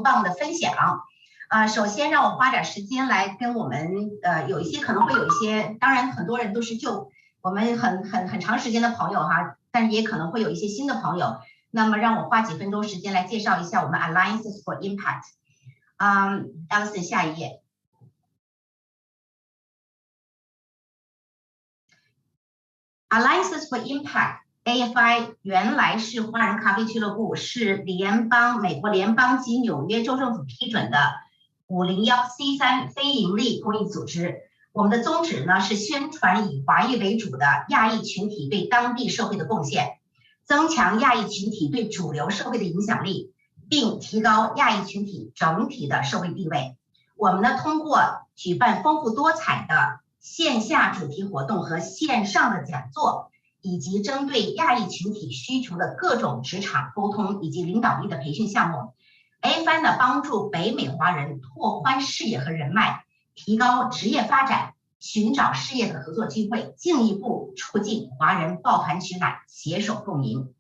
棒的分享。首先让我花点时间来跟我们有一些可能会有一些，当然很多人都是就我们很长时间的朋友哈，但是也可能会有一些新的朋友。那么让我花几分钟时间来介绍一下我们 Alliances for Impact。Alison 下一页。Alliances for Impact。AFI 原来是华人咖啡俱乐部，是美国联邦及纽约州政府批准的501c3非营利公益组织。我们的宗旨呢是宣传以华裔为主的亚裔群体对当地社会的贡献，增强亚裔群体对主流社会的影响力，并提高亚裔群体整体的社会地位。我们呢通过举办丰富多彩的线下主题活动和线上的讲座，以及针对亚裔群体需求的各种职场沟通以及领导力的培训项目。AFI 呢帮助北美华人拓宽视野和人脉，提高职业发展，寻找事业的合作机会，进一步促进华人抱团取暖，携手共赢。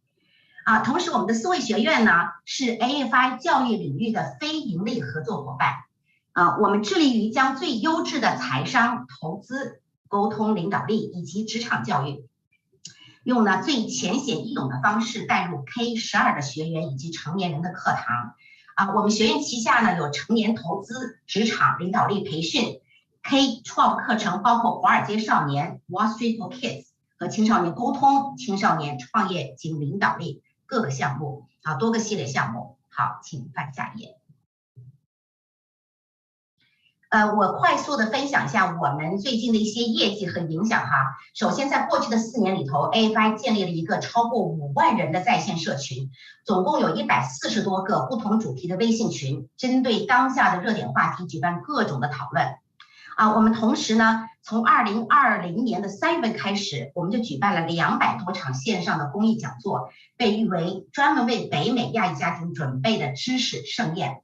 同时我们的思维学院呢是 AFI 教育领域的非盈利合作伙伴。我们致力于将最优质的财商、投资、沟通、领导力以及职场教育，用呢最浅显易懂的方式带入 K12的学员以及成年人的课堂。我们学院旗下呢有成年投资、职场领导力培训 K12 课程，包括华尔街少年 Wall Street for Kids 和青少年沟通、青少年创业及领导力各个项目多个系列项目。好，请翻下一页。我快速的分享一下我们最近的一些业绩和影响哈。首先，在过去的4年里头 ，AFI 建立了一个超过5万人的在线社群，总共有140多个不同主题的微信群，针对当下的热点话题举办各种的讨论。我们同时呢，从2020年的3月份开始，我们就举办了200多场线上的公益讲座，被誉为专门为北美亚裔家庭准备的知识盛宴。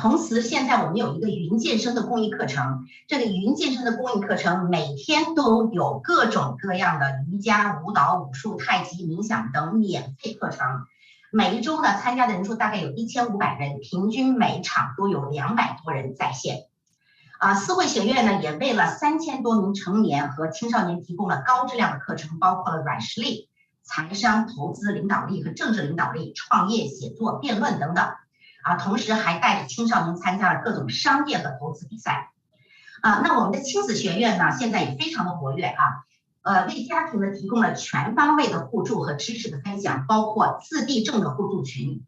同时现在我们有一个云健身的公益课程，这个云健身的公益课程每天都有各种各样的瑜伽、舞蹈、武术、太极、冥想等免费课程，每一周呢参加的人数大概有1500人，平均每场都有200多人在线。思慧学院呢也为了3000多名成年和青少年提供了高质量的课程，包括了软实力、财商、投资、领导力和政治领导力、创业、写作、辩论等等。同时还带着青少年参加了各种商业和投资比赛。那我们的亲子学院呢，现在也非常的活跃为家庭呢提供了全方位的互助和知识的分享，包括自闭症的互助群、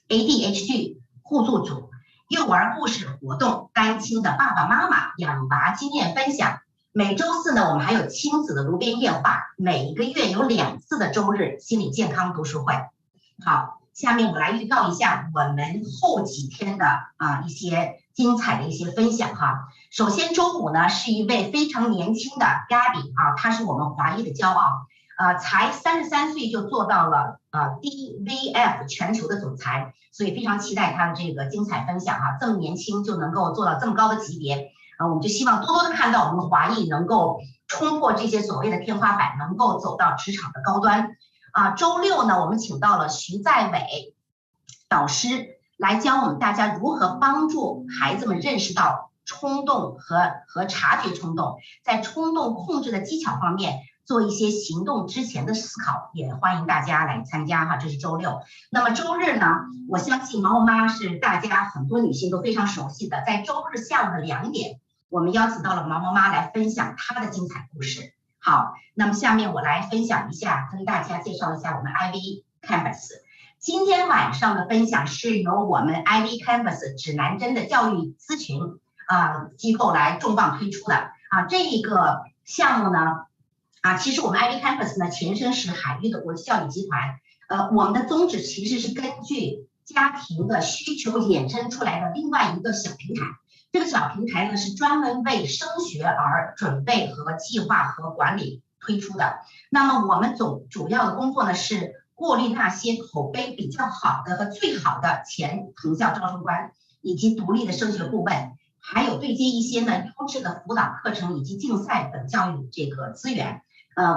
ADHD 互助组、幼儿故事活动、单亲的爸爸妈妈养娃经验分享。每周4呢，我们还有亲子的炉边夜话，每一个月有2次的周日心理健康读书会。好。下面我来预告一下我们后几天的一些精彩的一些分享哈。首先周5呢是一位非常年轻的 Gabby 她是我们华裔的骄傲，才33岁就做到了DVF 全球的总裁，所以非常期待她的这个精彩分享这么年轻就能够做到这么高的级别，我们就希望多多的看到我们华裔能够冲破这些所谓的天花板，能够走到职场的高端。周6呢，我们请到了徐在伟导师来教我们大家如何帮助孩子们认识到冲动和察觉冲动，在冲动控制的技巧方面做一些行动之前的思考，也欢迎大家来参加这是周6。那么周日呢，我相信毛妈是大家很多女性都非常熟悉的，在周日下午的2点，我们邀请到了毛妈来分享她的精彩故事。好，那么下面我来分享一下，跟大家介绍一下我们 IvyCompass。今天晚上的分享是由我们 IvyCompass 指南针的教育咨询机构来重磅推出的这一个项目呢其实我们 IvyCompass 呢前身是海域的国际教育集团，我们的宗旨其实是根据家庭的需求衍生出来的另外一个小平台。这个小平台呢是专门为升学而准备和计划和管理推出的。那么我们主要的工作呢是过滤那些口碑比较好的和最好的前藤校招生官以及独立的升学顾问，还有对接一些呢优质的辅导课程以及竞赛等教育这个资源，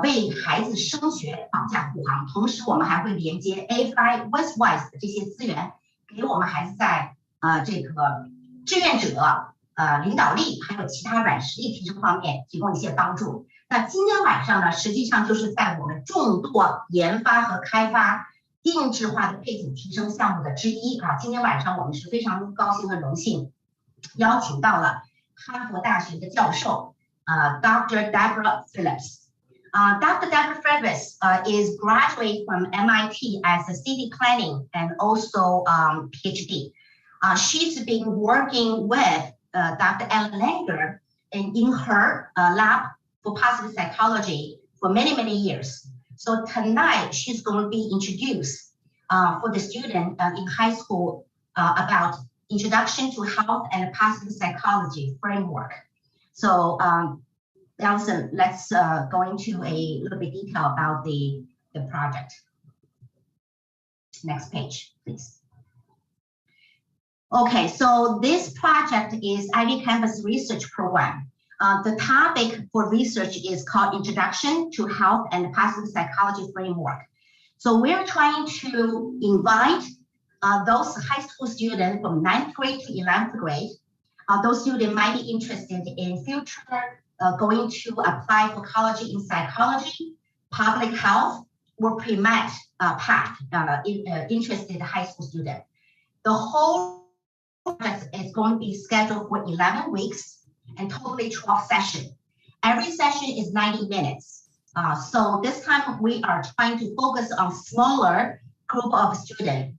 为孩子升学保驾护航。同时我们还会连接 AFI Westwise 的这些资源，给我们孩子在这个志愿者领导力还有其他软实力提升方面提供一些帮助。那今天晚上呢，实际上就是在我们众多研发和开发定制化的背景提升项目的之一啊。今天晚上我们是非常高兴和荣幸邀请到了哈佛大学的教授Dr. Deborah Phillips. Dr. Deborah Phillips is graduate from MIT as a city planning and also PhD. She's been working with Dr. Ellen Langer in her lab for positive psychology for many, many years. So tonight she's going to be introduced for the student in high school about introduction to health and positive psychology framework. So Alison, let's go into a little bit detail about the project. Next page, please. Okay, so this project is IvyCompass research program. The topic for research is called Introduction to Health and Positive Psychology Framework. So we're trying to invite those high school students from 9th grade to 11th grade. Those students might be interested in future going to apply for college in psychology, public health, or Premed path, interested high school student. The whole project is going to be scheduled for 11 weeks and totally 12 sessions. Every session is 90 minutes. So this time we are trying to focus on smaller group of students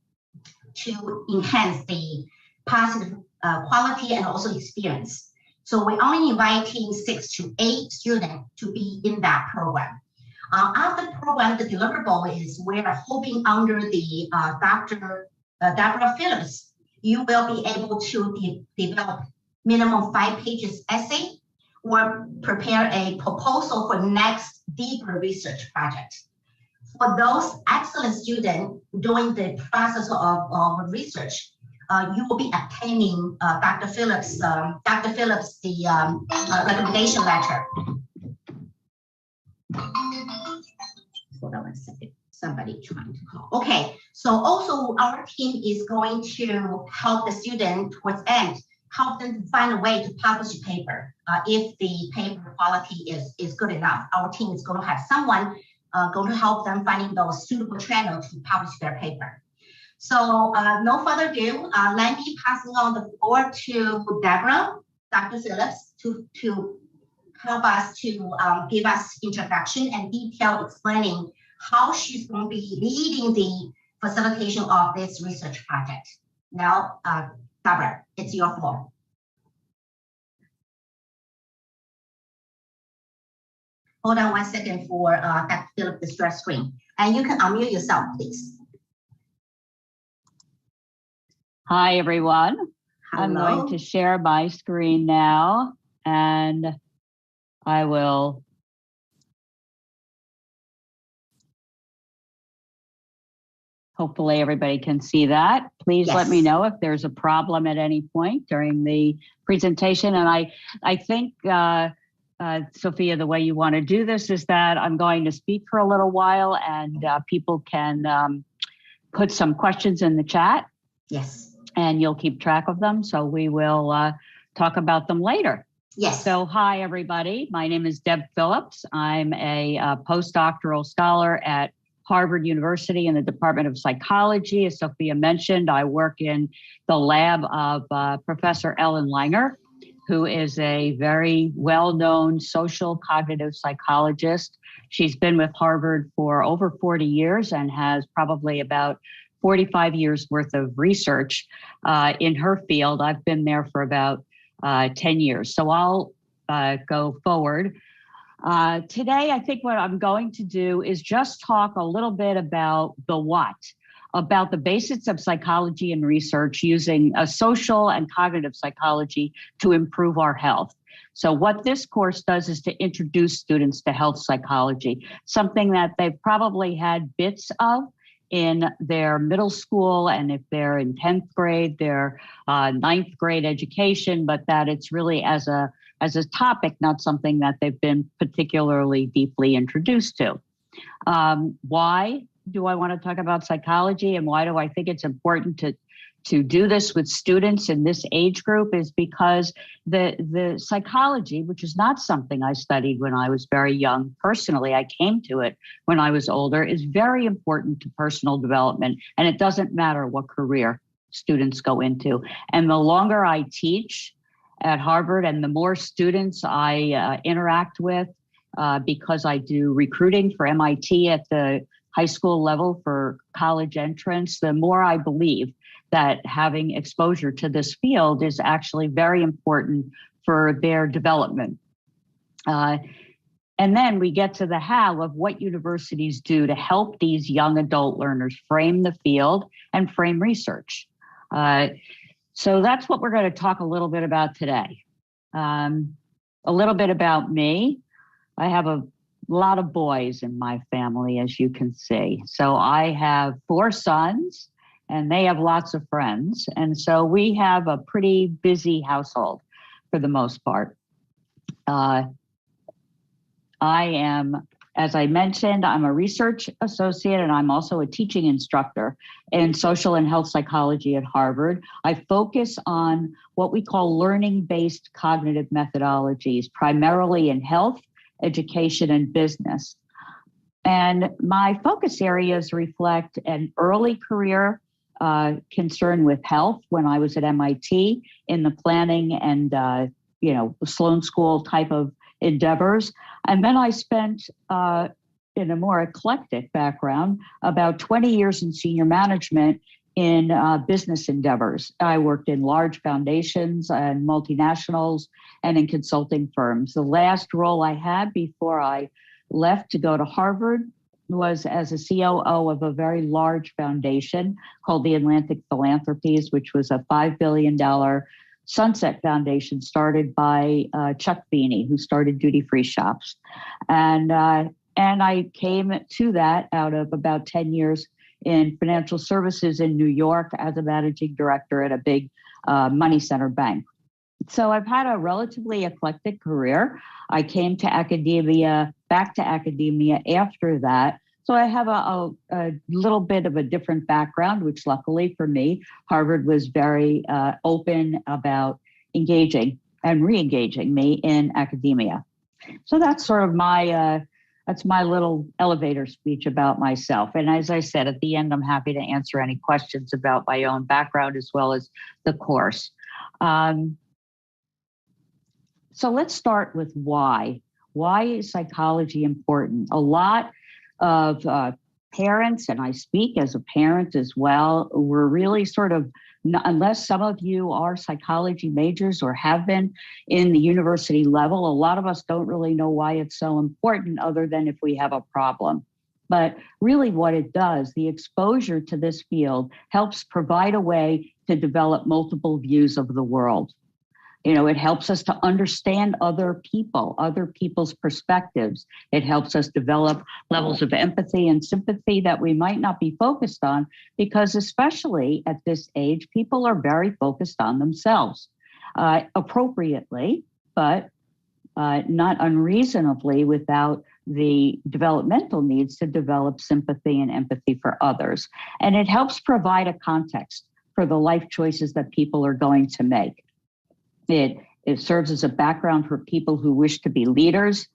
to enhance the positive quality and also experience. So we're only inviting 6 to 8 students to be in that program. After the program, the deliverable is we're hoping under the Dr. Deborah Phillips, you will be able to develop minimum 5 pages essay or prepare a proposal for next deeper research project. For those excellent students during the process of research, you will be obtaining Dr. Phillips the recommendation letter. Hold on one second. Somebody trying to call. Okay, so also our team is going to help the student towards end, help them to find a way to publish a paper. If the paper quality is good enough, our team is going to have someone going to help them finding those suitable channels to publish their paper. So no further ado, let me pass on the floor to Deborah, Dr. Phillips, to help us to give us introduction and detail explaining how she's going to be leading the facilitation of this research project. Now, Deborah, it's your floor. Hold on 1 second for Dr. Phillips to share screen. And you can unmute yourself, please. Hi, everyone. Hello. I'm going to share my screen now, and I will hopefully everybody can see that. Please let me know if there's a problem at any point during the presentation. And I think, Sophia, the way you want to do this is that I'm going to speak for a little while and people can put some questions in the chat. Yes. And you'll keep track of them. So we will talk about them later. Yes. So hi, everybody. My name is Deb Phillips. I'm a postdoctoral scholar at Harvard University in the Department of Psychology. As Sophia mentioned, I work in the lab of Professor Ellen Langer, who is a very well-known social cognitive psychologist. She's been with Harvard for over 40 years and has probably about 45 years worth of research in her field. I've been there for about 10 years. So I'll go forward. Today, I think what I'm going to do is just talk a little bit about the what, about the basics of psychology and research using a social and cognitive psychology to improve our health. So what this course does is to introduce students to health psychology, something that they've probably had bits of in their middle school, and if they're in 10th grade, their 9th grade education, but that it's really as a topic, not something that they've been particularly deeply introduced to. Why do I want to talk about psychology, and why do I think it's important to do this with students in this age group is because the psychology, which is not something I studied when I was very young personally, I came to it when I was older, is very important to personal development. And it doesn't matter what career students go into. And the longer I teach at Harvard and the more students I interact with, because I do recruiting for MIT at the high school level for college entrance, the more I believe that having exposure to this field is actually very important for their development. And then we get to the how of what universities do to help these young adult learners frame the field and frame research. So that's what we're going to talk a little bit about today. A little bit about me. I have a lot of boys in my family, as you can see. So I have 4 sons, and they have lots of friends. And so we have a pretty busy household for the most part. I am, as I mentioned, I'm a research associate, and I'm also a teaching instructor in social and health psychology at Harvard. I focus on what we call learning-based cognitive methodologies, primarily in health, education, and business. And my focus areas reflect an early career concern with health when I was at MIT in the planning and, Sloan School type of endeavors. And then I spent, in a more eclectic background, about 20 years in senior management in business endeavors. I worked in large foundations and multinationals and in consulting firms. The last role I had before I left to go to Harvard was as a COO of a very large foundation called the Atlantic Philanthropies, which was a $5 billion sunset foundation started by Chuck Feeney, who started duty-free shops. And I came to that out of about 10 years in financial services in New York as a managing director at a big money center bank. So I've had a relatively eclectic career. I came to academia, back to academia after that. So I have a little bit of a different background, which luckily for me, Harvard was very open about engaging and re-engaging me in academia. So that's sort of that's my little elevator speech about myself. And as I said, at the end, I'm happy to answer any questions about my own background as well as the course. So let's start with why. Why is psychology important? A lot of parents, and I speak as a parent as well, we're really sort of, unless some of you are psychology majors or have been in the university level, a lot of us don't really know why it's so important other than if we have a problem. But really what it does, the exposure to this field helps provide a way to develop multiple views of the world. It helps us to understand other people, other people's perspectives. It helps us develop levels of empathy and sympathy that we might not be focused on, because especially at this age, people are very focused on themselves, appropriately, but not unreasonably, without the developmental needs to develop sympathy and empathy for others. And it helps provide a context for the life choices that people are going to make. It serves as a background for people who wish to be leaders,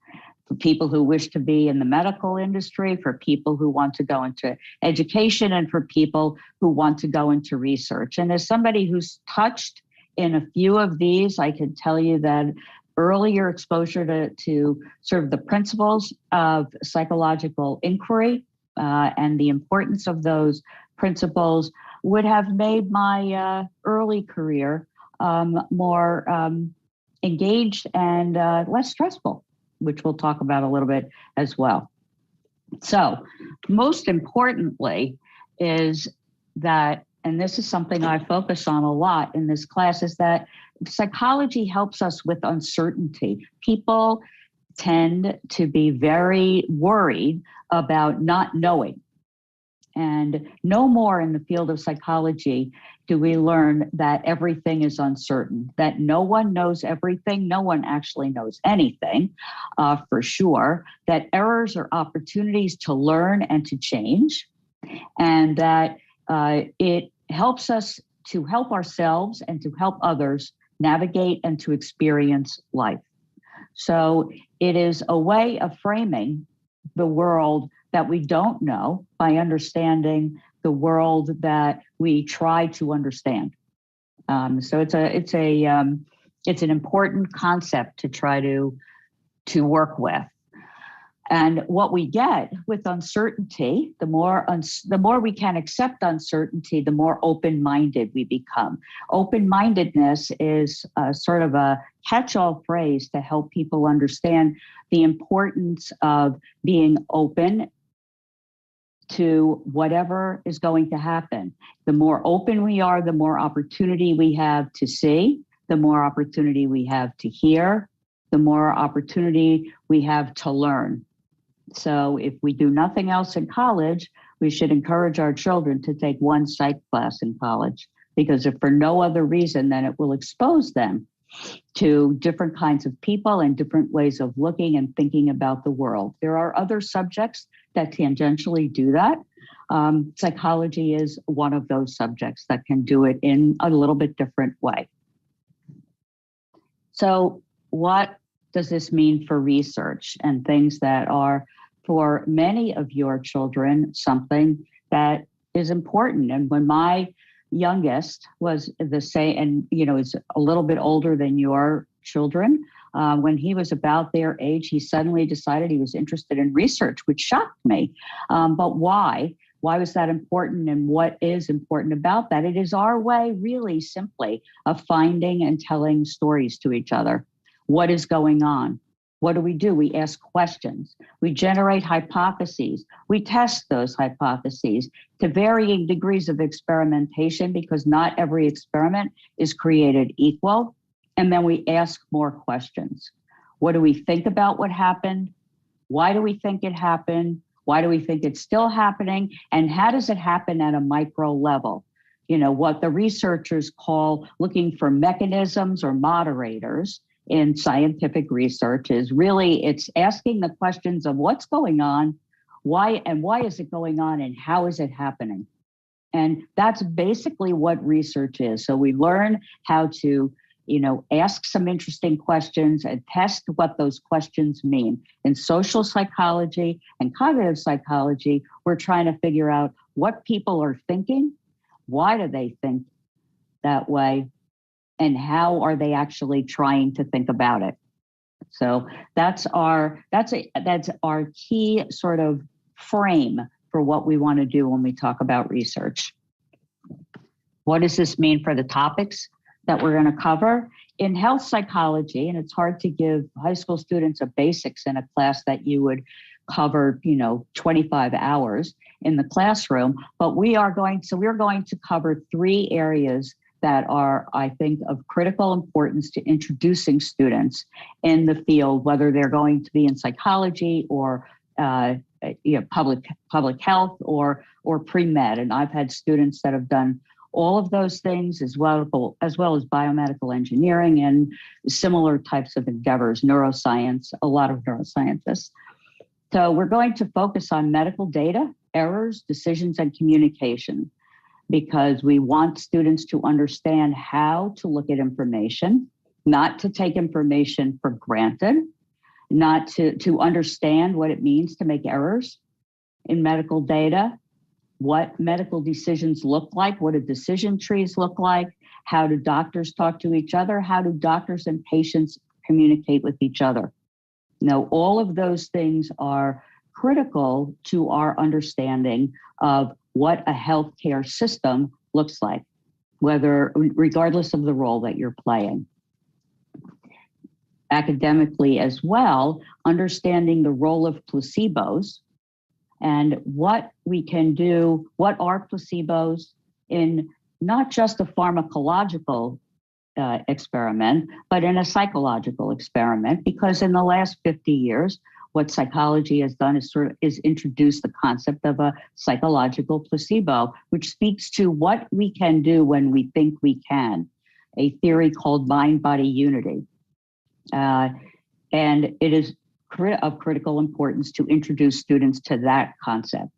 for people who wish to be in the medical industry, for people who want to go into education, and for people who want to go into research. And as somebody who's touched in a few of these, I can tell you that earlier exposure to sort of the principles of psychological inquiry and the importance of those principles would have made my early career more engaged and less stressful, which we'll talk about a little bit as well. So most importantly is that, and this is something I focus on a lot in this class, is that psychology helps us with uncertainty. People tend to be very worried about not knowing. And no more in the field of psychology do we learn that everything is uncertain, that no one knows everything, no one actually knows anything for sure, that errors are opportunities to learn and to change, and that it helps us to help ourselves and to help others navigate and to experience life. So it is a way of framing the world that we don't know by understanding the world that we try to understand. So it's an important concept to try to work with. And what we get with uncertainty, the more we can accept uncertainty, the more open-minded we become. Open-mindedness is sort of a catch-all phrase to help people understand the importance of being open to whatever is going to happen. The more open we are, the more opportunity we have to see, the more opportunity we have to hear, the more opportunity we have to learn. So if we do nothing else in college, we should encourage our children to take one psych class in college, because if for no other reason, then it will expose them to different kinds of people and different ways of looking and thinking about the world. There are other subjects that tangentially do that. Psychology is one of those subjects that can do it in a little bit different way. So what does this mean for research and things that are, for many of your children, something that is important? And when my youngest was the same, and is a little bit older than your children, when he was about their age, he suddenly decided he was interested in research, which shocked me. But why? Why was that important, and what is important about that? It is our way, really simply, of finding and telling stories to each other. What is going on? What do? We ask questions. We generate hypotheses. We test those hypotheses to varying degrees of experimentation, because not every experiment is created equal. And then we ask more questions. What do we think about what happened? Why do we think it happened? Why do we think it's still happening? And how does it happen at a micro level? What the researchers call looking for mechanisms or moderators in scientific research is really, it's asking the questions of what's going on, why is it going on, and how is it happening? And that's basically what research is. So we learn how to, ask some interesting questions and test what those questions mean. In social psychology and cognitive psychology, we're trying to figure out what people are thinking, why do they think that way, and how are they actually trying to think about it. So that's our key sort of frame for what we want to do when we talk about research. What does this mean for the topics that we're going to cover? In health psychology, and it's hard to give high school students a basics in a class that you would cover, 25 hours in the classroom, but we're going to cover 3 areas that are, I think, of critical importance to introducing students in the field, whether they're going to be in psychology or public health or pre-med. And I've had students that have done all of those things, as well as biomedical engineering and similar types of endeavors, neuroscience, a lot of neuroscientists. So we're going to focus on medical data, errors, decisions, and communication, because we want students to understand how to look at information, not to take information for granted, not to understand what it means to make errors in medical data, what medical decisions look like, what do decision trees look like, how do doctors talk to each other, how do doctors and patients communicate with each other. All of those things are critical to our understanding of what a healthcare system looks like, regardless of the role that you're playing. Academically as well, understanding the role of placebos and what we can do, what are placebos in not just a pharmacological experiment, but in a psychological experiment, because in the last 50 years, what psychology has done is introduce the concept of a psychological placebo, which speaks to what we can do when we think we can, a theory called mind-body unity. And it is of critical importance to introduce students to that concept.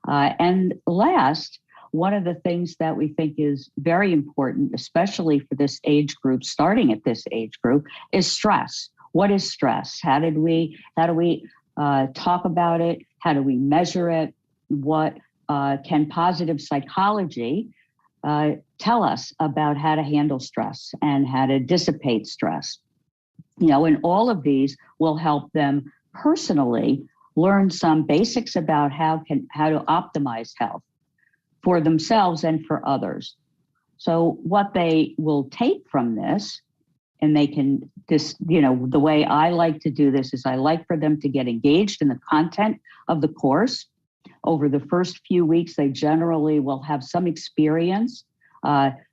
And last, one of the things that we think is very important, especially for this age group, starting at this age group, is stress. What is stress? How do we talk about it? How do we measure it? What can positive psychology tell us about how to handle stress and how to dissipate stress? And all of these will help them personally learn some basics about how to optimize health for themselves and for others. So what they will take from this, and they can the way I like to do this is I like for them to get engaged in the content of the course. Over the first few weeks, they generally will have some experience,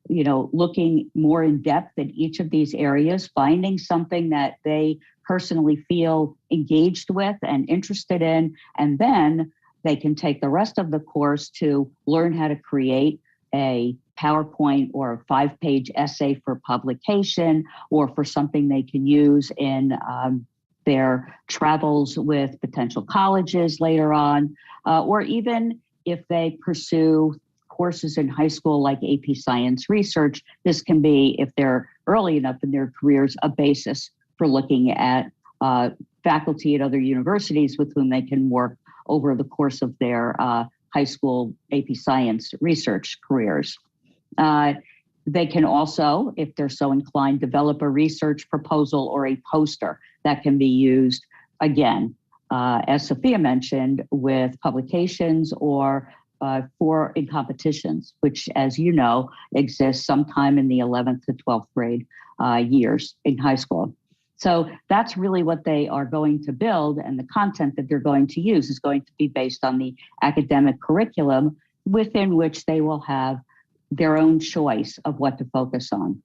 looking more in depth at each of these areas, finding something that they personally feel engaged with and interested in, and then they can take the rest of the course to learn how to create a PowerPoint or a 5-page essay for publication or for something they can use in their travels with potential colleges later on, or even if they pursue courses in high school like AP Science Research, this can be, if they're early enough in their careers, a basis for looking at faculty at other universities with whom they can work over the course of their high school AP Science Research careers. They can also, if they're so inclined, develop a research proposal or a poster that can be used, again, as Sophia mentioned, with publications or in competitions, which, as you know, exists sometime in the 11th to 12th grade years in high school. So that's really what they are going to build, and the content that they're going to use is going to be based on the academic curriculum within which they will have their own choice of what to focus on.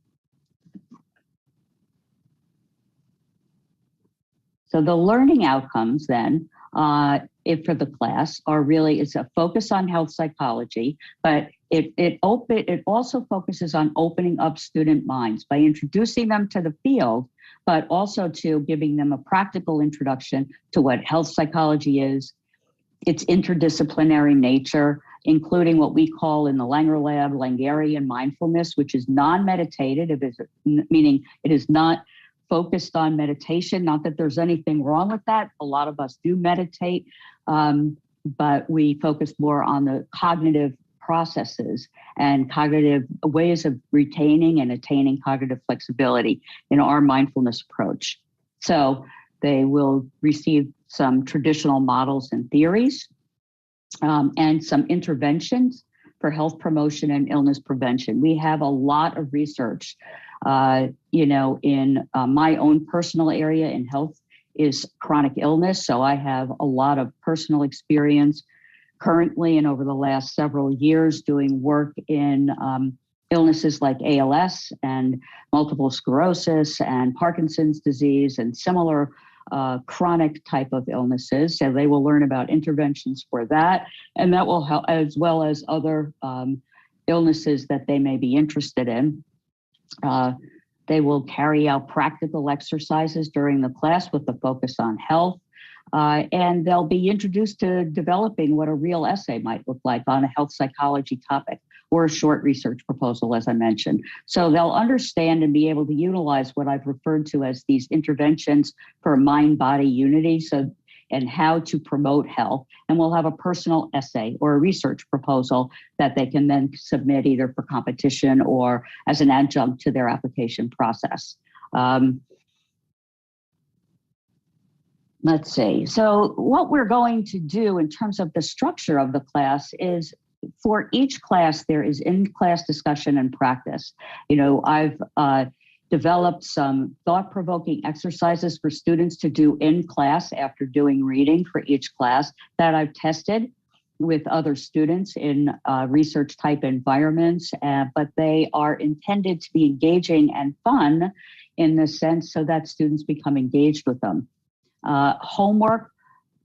So the learning outcomes then, for the class are really, it's a focus on health psychology, but it also focuses on opening up student minds by introducing them to the field, but also to giving them a practical introduction to what health psychology is, its interdisciplinary nature, including what we call in the Langer Lab Langarian Mindfulness, which is non-meditative, meaning it is not focused on meditation. Not that there's anything wrong with that. A lot of us do meditate, but we focus more on the cognitive processes and cognitive ways of retaining and attaining cognitive flexibility in our mindfulness approach. So they will receive some traditional models and theories, and some interventions for health promotion and illness prevention. We have a lot of research, in my own personal area in health is chronic illness. So I have a lot of personal experience currently and over the last several years doing work in illnesses like ALS and multiple sclerosis and Parkinson's disease and similar chronic type of illnesses. So they will learn about interventions for that, and that will help, as well as other illnesses that they may be interested in. They will carry out practical exercises during the class with the focus on health, and they'll be introduced to developing what a real essay might look like on a health psychology topic, or a short research proposal, as I mentioned. So they'll understand and be able to utilize what I've referred to as these interventions for mind-body unity, and how to promote health. And we'll have a personal essay or a research proposal that they can then submit either for competition or as an adjunct to their application process. Let's see. So what we're going to do in terms of the structure of the class is, for each class, there is in-class discussion and practice. I've developed some thought-provoking exercises for students to do in class after doing reading for each class that I've tested with other students in research-type environments, but they are intended to be engaging and fun in the sense so that students become engaged with them. Homework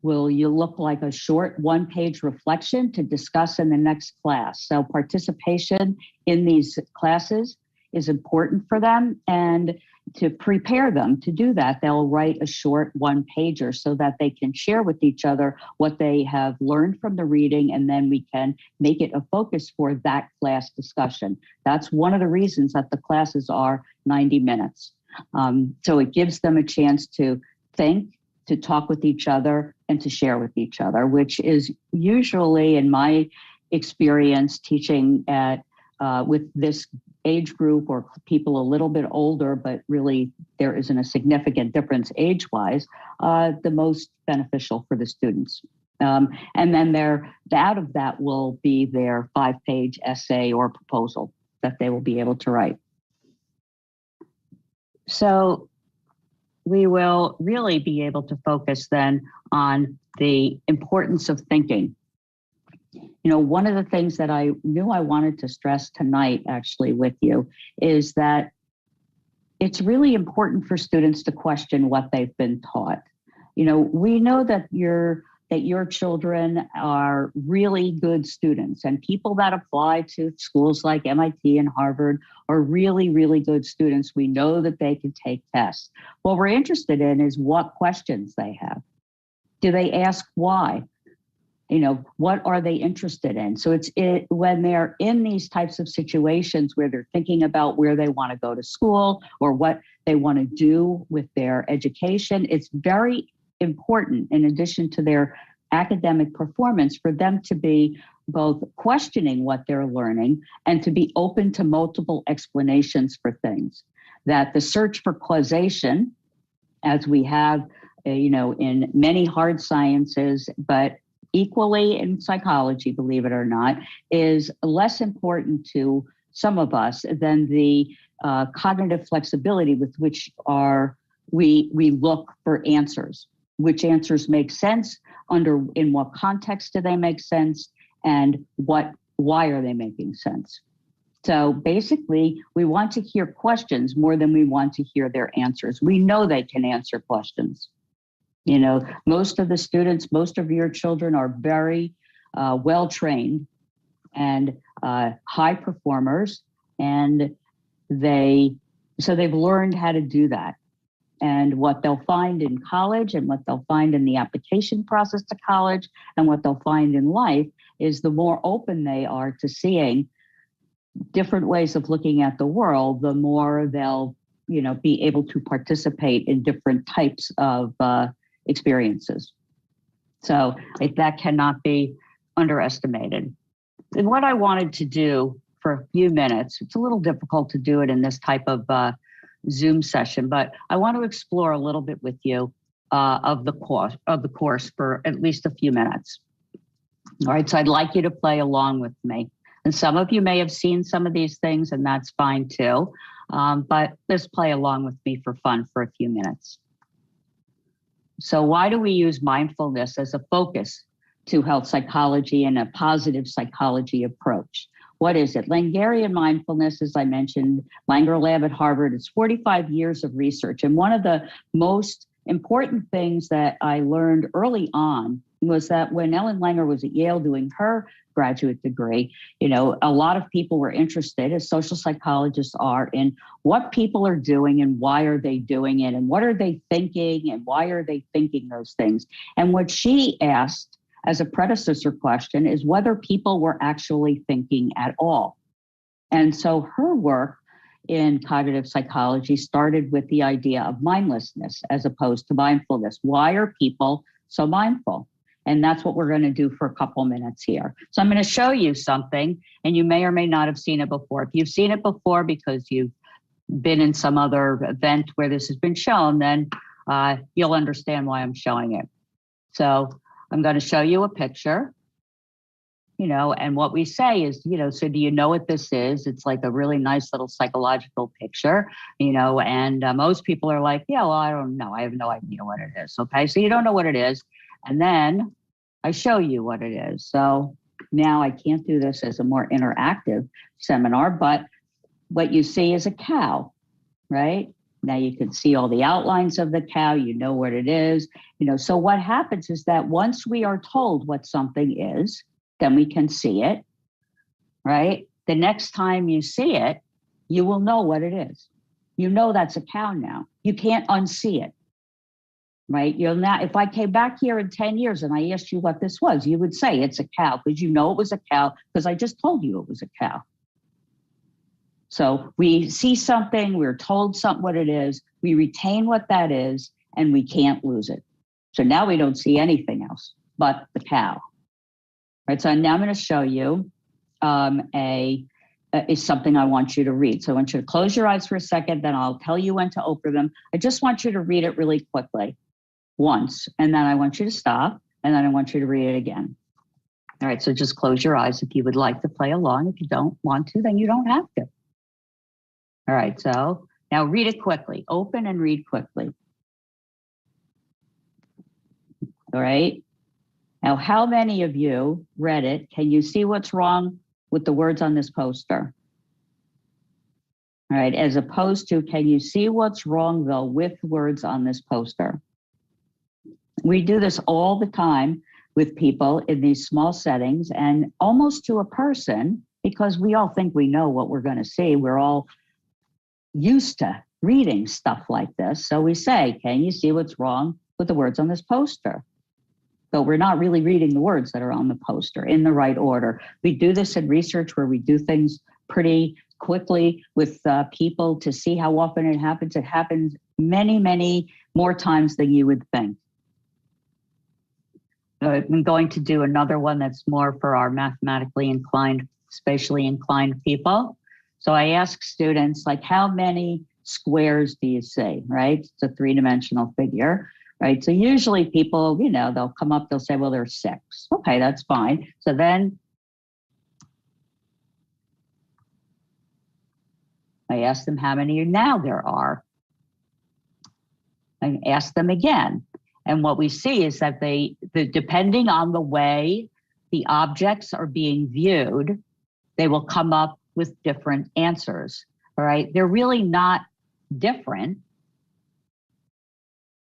will look like a short one-page reflection to discuss in the next class. So participation in these classes is important for them. And to prepare them to do that, they'll write a short one-pager so that they can share with each other what they have learned from the reading, and then we can make it a focus for that class discussion. That's one of the reasons that the classes are 90 minutes. So it gives them a chance to think, to talk with each other, and to share with each other, which is usually, in my experience teaching at with this age group or people a little bit older, but really there isn't a significant difference age-wise, the most beneficial for the students. And then out of that will be their 5-page essay or proposal that they will be able to write. So we will really be able to focus then on the importance of thinking. You know, one of the things that I knew I wanted to stress tonight, actually, with you, is that it's really important for students to question what they've been taught. You know, we know that your children are really good students, and people that apply to schools like MIT and Harvard are really, really good students. We know that they can take tests. What we're interested in is what questions they have. Do they ask why? You know, what are they interested in? So when they're in these types of situations where they're thinking about where they want to go to school or what they want to do with their education, it's very important, in addition to their academic performance, for them to be both questioning what they're learning and to be open to multiple explanations for things. That the search for causation, as we have, in many hard sciences, but equally in psychology, believe it or not, is less important to some of us than the cognitive flexibility with which we look for answers. Which answers make sense, in what context do they make sense, and why are they making sense? So basically, we want to hear questions more than we want to hear their answers. We know they can answer questions. You know, most of the students, most of your children are very well trained and high performers, and they've learned how to do that. And what they'll find in college and what they'll find in the application process to college and what they'll find in life is the more open they are to seeing different ways of looking at the world, the more they'll, be able to participate in different types of experiences. So that cannot be underestimated. And what I wanted to do for a few minutes, it's a little difficult to do it in this type of Zoom session, but I want to explore a little bit with you of the course for at least a few minutes. All right, so I'd like you to play along with me. And some of you may have seen some of these things, and that's fine too. But just play along with me for fun for a few minutes. So why do we use mindfulness as a focus to health psychology and a positive psychology approach? What is it? Langarian Mindfulness, as I mentioned, Langer Lab at Harvard, it's 45 years of research. And one of the most important things that I learned early on was that when Ellen Langer was at Yale doing her graduate degree, a lot of people were interested, as social psychologists are, in what people are doing and why are they doing it and what are they thinking and why are they thinking those things. And what she asked as a predecessor question is whether people were actually thinking at all. And so her work in cognitive psychology started with the idea of mindlessness as opposed to mindfulness. Why are people so mindful? And that's what we're going to do for a couple minutes here. So I'm going to show you something, and you may or may not have seen it before. If you've seen it before because you've been in some other event where this has been shown, then you'll understand why I'm showing it. So I'm going to show you a picture, and what we say is, so do you know what this is? It's like a really nice little psychological picture, and most people are like, yeah, well, I don't know. I have no idea what it is. Okay, so you don't know what it is. And then I show you what it is. So now I can't do this as a more interactive seminar, but what you see is a cow, right? Now you can see all the outlines of the cow, you know what it is, so what happens is that once we are told what something is, then we can see it, right? The next time you see it, you will know what it is. You know that's a cow now. You can't unsee it, right? You'll now, if I came back here in 10 years and I asked you what this was, you would say it's a cow because you know it was a cow because I just told you it was a cow. So we see something, we're told something what it is, we retain what that is, and we can't lose it. So now we don't see anything else but the cow. Right, so now I'm going to show you is something I want you to read. So I want you to close your eyes for a second, then I'll tell you when to open them. I just want you to read it really quickly once, and then I want you to stop, and then I want you to read it again. All right, so just close your eyes if you would like to play along. If you don't want to, then you don't have to. All right, so now read it quickly. Open and read quickly. All right. Now, how many of you read it? Can you see what's wrong with the words on this poster? All right, as opposed to, can you see what's wrong, though, with words on this poster? We do this all the time with people in these small settings and almost to a person, because we all think we know what we're going to see. We're all used to reading stuff like this. So we say, can you see what's wrong with the words on this poster? But we're not really reading the words that are on the poster in the right order. We do this in research where we do things pretty quickly with people to see how often it happens. It happens many, many more times than you would think. I'm going to do another one that's more for our mathematically inclined, spatially inclined people. So I ask students, like, how many squares do you see, right? It's a three-dimensional figure. Right. So usually people, you know, they'll come up, they'll say, well, there's 6. Okay, that's fine. So then I ask them how many now there are. I ask them again. And what we see is that depending on the way the objects are being viewed, they will come up with different answers. All right. They're really not different,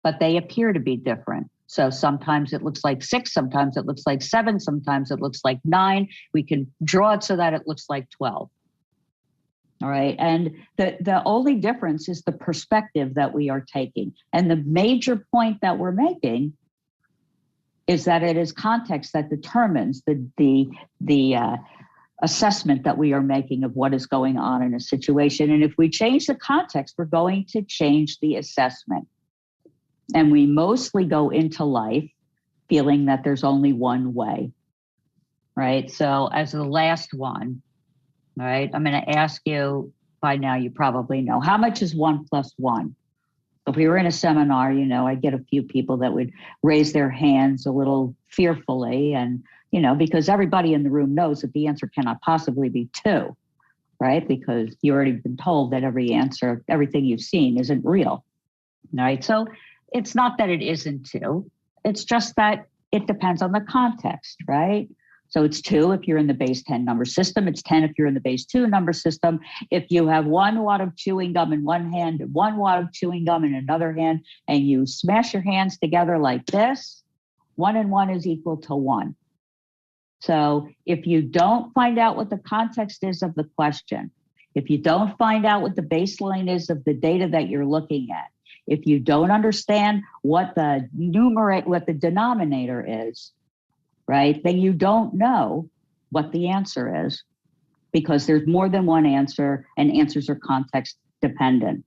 but they appear to be different. So sometimes it looks like 6, sometimes it looks like 7, sometimes it looks like 9. We can draw it so that it looks like 12. All right, and the only difference is the perspective that we are taking. And the major point that we're making is that it is context that determines the assessment that we are making of what is going on in a situation. And if we change the context, we're going to change the assessment. And we mostly go into life feeling that there's only one way, right? So as the last one, all right, I'm going to ask you, by now you probably know, how much is 1 + 1? If we were in a seminar, you know, I'd get a few people that would raise their hands a little fearfully, and, you know, because everybody in the room knows that the answer cannot possibly be 2, right? Because you already been told that everything you've seen isn't real, all right? So it's not that it isn't 2. It's just that it depends on the context, right? So it's 2 if you're in the base 10 number system. It's 10 if you're in the base 2 number system. If you have 1 wad of chewing gum in one hand and 1 wad of chewing gum in another hand, and you smash your hands together like this, 1 and 1 is equal to 1. So if you don't find out what the context is of the question, if you don't find out what the baseline is of the data that you're looking at, if you don't understand what the denominator is, right, then you don't know what the answer is, because there's more than one answer, and answers are context dependent.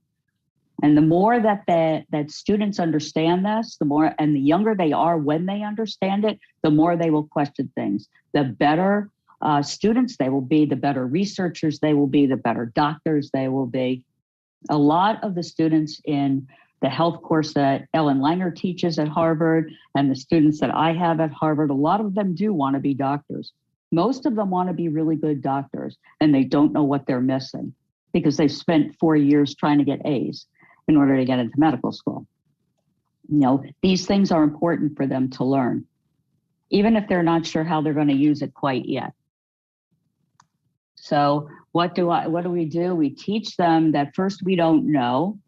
And the more that students understand this, the more, and the younger they are when they understand it, the more they will question things. The better students they will be, the better researchers they will be, the better doctors they will be. A lot of the students in the health course that Ellen Langer teaches at Harvard and the students that I have at Harvard, a lot of them do want to be doctors. Most of them want to be really good doctors, and they don't know what they're missing because they've spent 4 years trying to get A's in order to get into medical school. You know, these things are important for them to learn, even if they're not sure how they're going to use it quite yet. So what do we do? We teach them that first we don't know.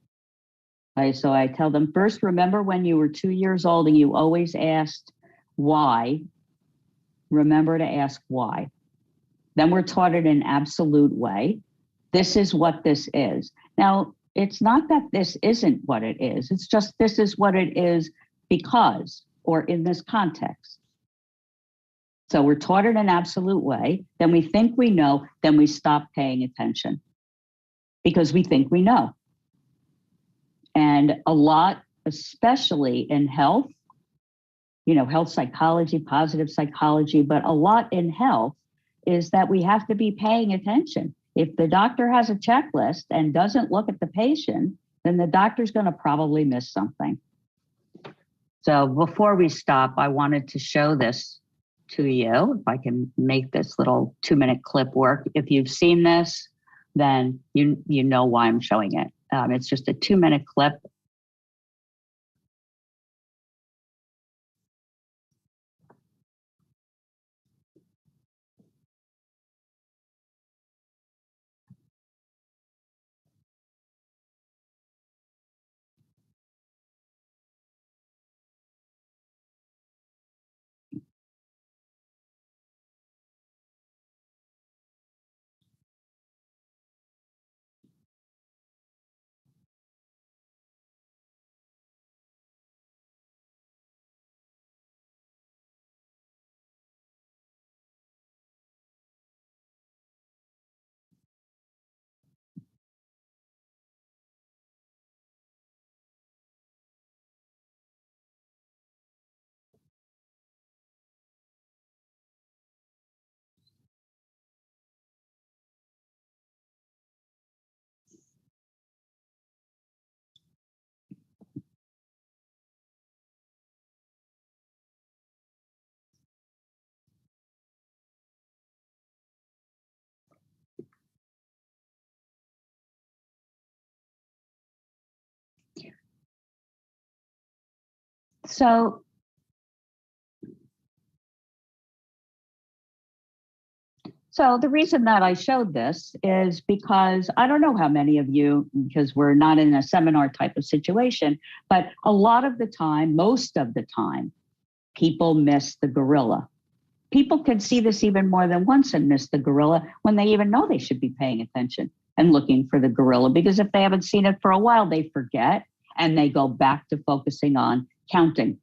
So I tell them, first, remember when you were 2 years old and you always asked why, remember to ask why. Then we're taught it in an absolute way. This is what this is. Now, it's not that this isn't what it is. It's just this is what it is because, or in this context. So we're taught in an absolute way, then we think we know, then we stop paying attention because we think we know. And a lot, especially in health, health psychology, positive psychology, but a lot in health is that we have to be paying attention. If the doctor has a checklist and doesn't look at the patient, then the doctor's going to probably miss something. So before we stop, I wanted to show this to you. If I can make this little 2-minute clip work. If you've seen this, then you know why I'm showing it. It's just a 2-minute clip. So the reason that I showed this is because I don't know how many of you, because we're not in a seminar type of situation, but a lot of the time, most of the time, people miss the gorilla. People can see this even more than once and miss the gorilla when they even know they should be paying attention and looking for the gorilla, because if they haven't seen it for a while, they forget and they go back to focusing on counting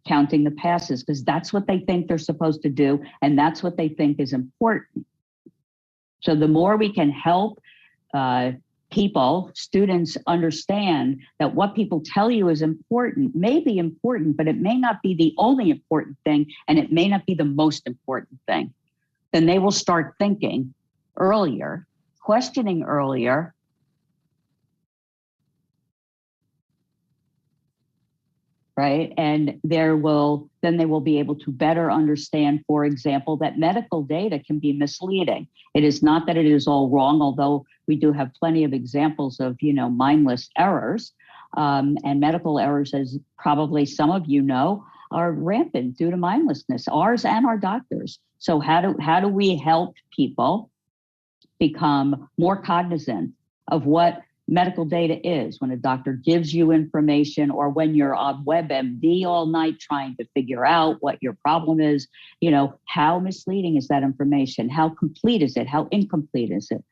the passes, because that's what they think they're supposed to do, and that's what they think is important. So the more we can help students understand that what people tell you is important, may be important, but it may not be the only important thing, and it may not be the most important thing, then they will start thinking earlier, questioning earlier, right? And then they will be able to better understand, for example, that medical data can be misleading. It is not that it is all wrong, although we do have plenty of examples of, mindless errors. And medical errors, as probably some of you know, are rampant due to mindlessness, ours and our doctors. So how do we help people become more cognizant of what medical data is when a doctor gives you information, or when you're on WebMD all night trying to figure out what your problem is? How misleading is that information? How complete is it? How incomplete is it?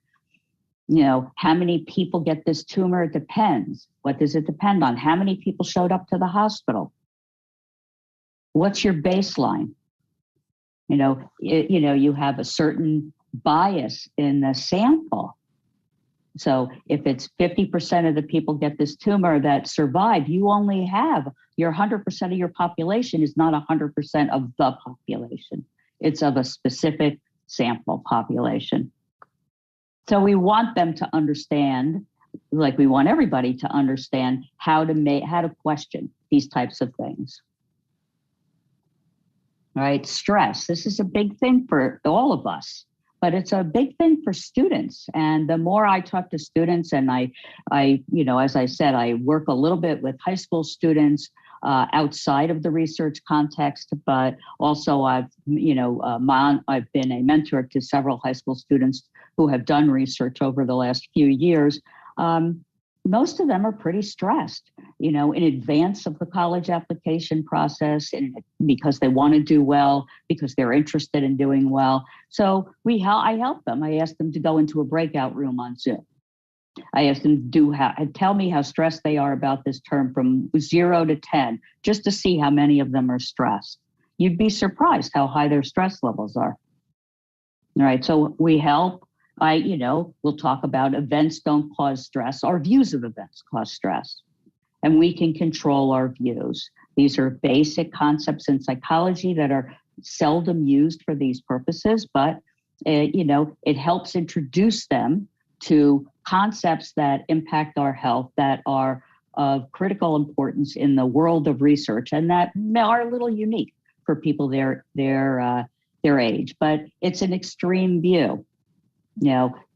How many people get this tumor? It depends. What does it depend on? How many people showed up to the hospital? What's your baseline? You have a certain bias in the sample. So if it's 50% of the people get this tumor that survive, you only have your 100% of your population is not 100% of the population. It's of a specific sample population. So we want them to understand, like we want everybody to understand how to question these types of things. All right, stress. This is a big thing for all of us. But it's a big thing for students. And the more I talk to students, and I as I said, I work a little bit with high school students outside of the research context, but also I've been a mentor to several high school students who have done research over the last few years. Most of them are pretty stressed. in advance of the college application process, and because they want to do well, because they're interested in doing well. So I help them. I ask them to go into a breakout room on Zoom. I ask them to tell me how stressed they are about this term from 0 to 10, just to see how many of them are stressed. You'd be surprised how high their stress levels are. All right, so we help. We'll talk about events don't cause stress. Our views of events cause stress, and we can control our views. These are basic concepts in psychology that are seldom used for these purposes, but it helps introduce them to concepts that impact our health, that are of critical importance in the world of research, and that are a little unique for people their age. But it's an extreme view.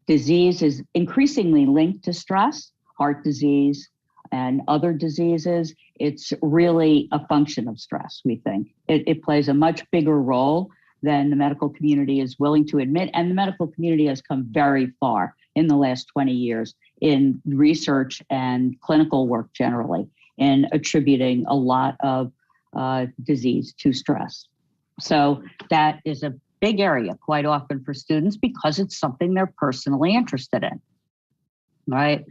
Disease is increasingly linked to stress, heart disease and other diseases. It's really a function of stress, we think. It plays a much bigger role than the medical community is willing to admit, and the medical community has come very far in the last 20 years in research and clinical work generally, in attributing a lot of disease to stress. So that is a big area quite often for students because it's something they're personally interested in, right?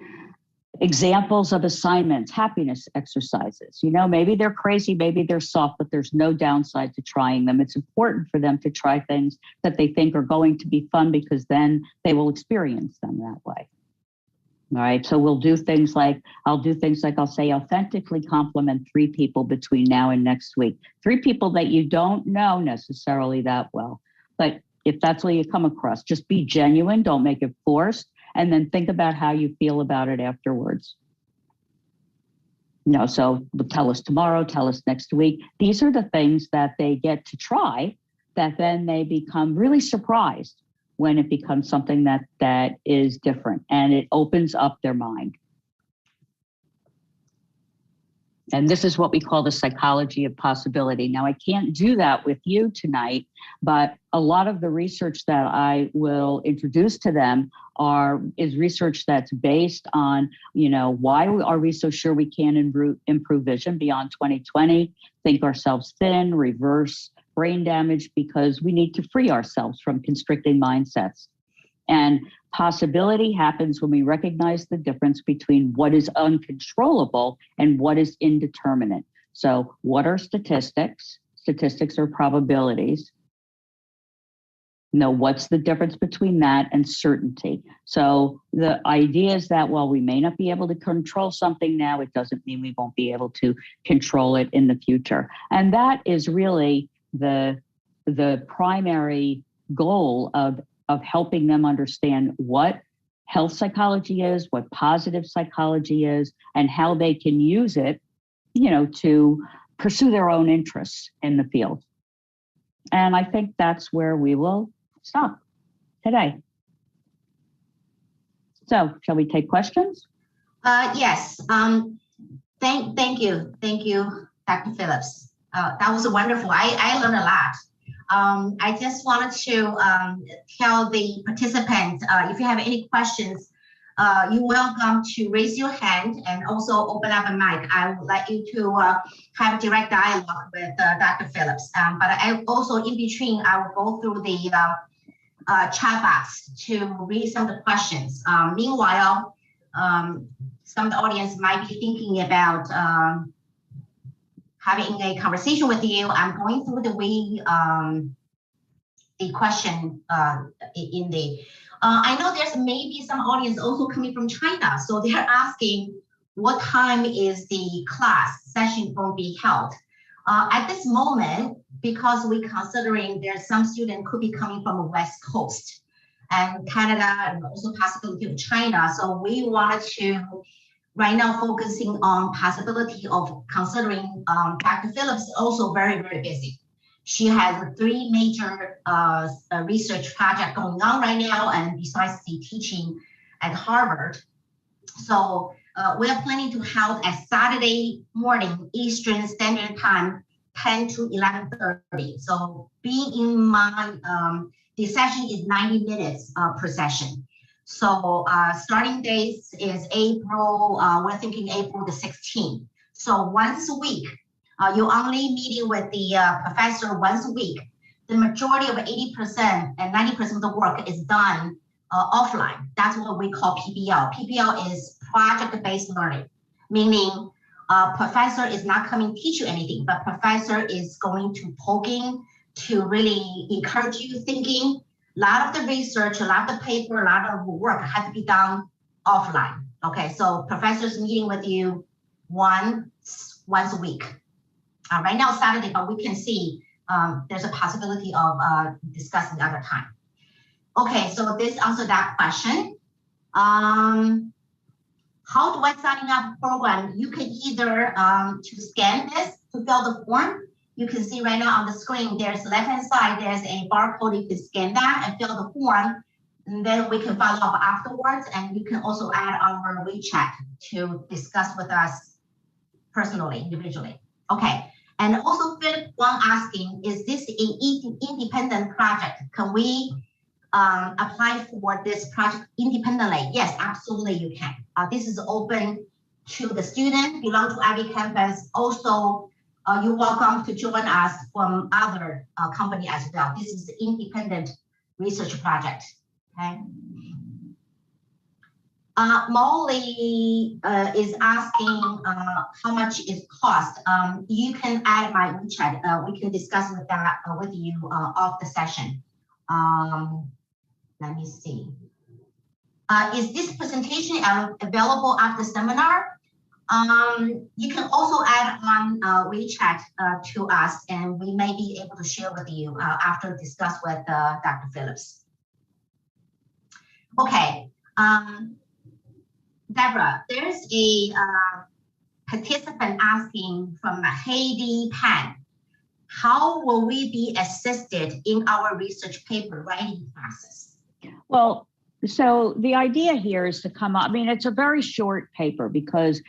Examples of assignments, happiness exercises. Maybe they're crazy, maybe they're soft, but there's no downside to trying them. It's important for them to try things that they think are going to be fun because then they will experience them that way. All right, so I'll do things like I'll say authentically compliment 3 people between now and next week. 3 people that you don't know necessarily that well. But if that's what you come across, just be genuine, don't make it forced, and then think about how you feel about it afterwards. So tell us tomorrow, tell us next week. These are the things that they get to try, that then they become really surprised when it becomes something that is different, and it opens up their mind. And this is what we call the psychology of possibility. Now, I can't do that with you tonight, but a lot of the research that I will introduce to them is research that's based on, why are we so sure we can improve vision beyond 2020, think ourselves thin, reverse brain damage, because we need to free ourselves from constricting mindsets. And possibility happens when we recognize the difference between what is uncontrollable and what is indeterminate. So what are statistics? Statistics are probabilities. What's the difference between that and certainty? So the idea is that while we may not be able to control something now, it doesn't mean we won't be able to control it in the future. And that is really the primary goal of helping them understand what health psychology is, what positive psychology is, and how they can use it, to pursue their own interests in the field. And I think that's where we will stop today. So, shall we take questions? Yes. Thank you, Dr. Phillips. That was wonderful. I learned a lot. I just wanted to tell the participants, if you have any questions, you're welcome to raise your hand and also open up a mic. I would like you to have a direct dialogue with Dr. Phillips. But I also, in between, I will go through the chat box to read some of the questions. Meanwhile, some of the audience might be thinking about having a conversation with you. I'm going through the question in the. I know there's maybe some audience also coming from China, so they're asking what time is the class session going to be held. At this moment, because we're considering there's some student could be coming from the West Coast and Canada and also possibility of China, so we wanted to right now focusing on possibility of considering Dr. Phillips is also very, very busy. She has 3 major research projects going on right now, and besides the teaching at Harvard. So we're planning to hold a Saturday morning Eastern Standard Time, 10 to 11:30. So being in mind, the session is 90 minutes per session. So starting dates is April, we're thinking April the 16th. So once a week, you're only meeting with the professor once a week. The majority of 80% and 90% of the work is done offline. That's what we call PBL. PBL is project-based learning, meaning professor is not coming to teach you anything, but professor is going to poking to really encourage you thinking. A lot of the research, a lot of the paper, a lot of work has to be done offline. Okay, so professors meeting with you once a week. Right now Saturday, but we can see there's a possibility of discussing other time. Okay, so this answers that question. How do I sign up program? You can either to scan this to fill the form. You can see right now on the screen, there's left-hand side, there's a barcode. You can scan that and fill the form. And then we can follow up afterwards. And you can also add our WeChat to discuss with us personally, individually. Okay. And also Philip Wang asking, is this an independent project? Can we apply for this project independently? Yes, absolutely you can. This is open to the student, belong to IvyCompass. Also, you're welcome to join us from other company as well. This is an independent research project. Okay. Molly is asking how much it cost. You can add my WeChat. We can discuss with that with you off the session. Let me see. Is this presentation available after seminar? You can also add on WeChat to us, and we may be able to share with you after discuss with Dr. Phillips. Okay. Deborah, there's a participant asking from Heidi Pan. How will we be assisted in our research paper writing process? Well, so the idea here is to come up, I mean, it's a very short paper because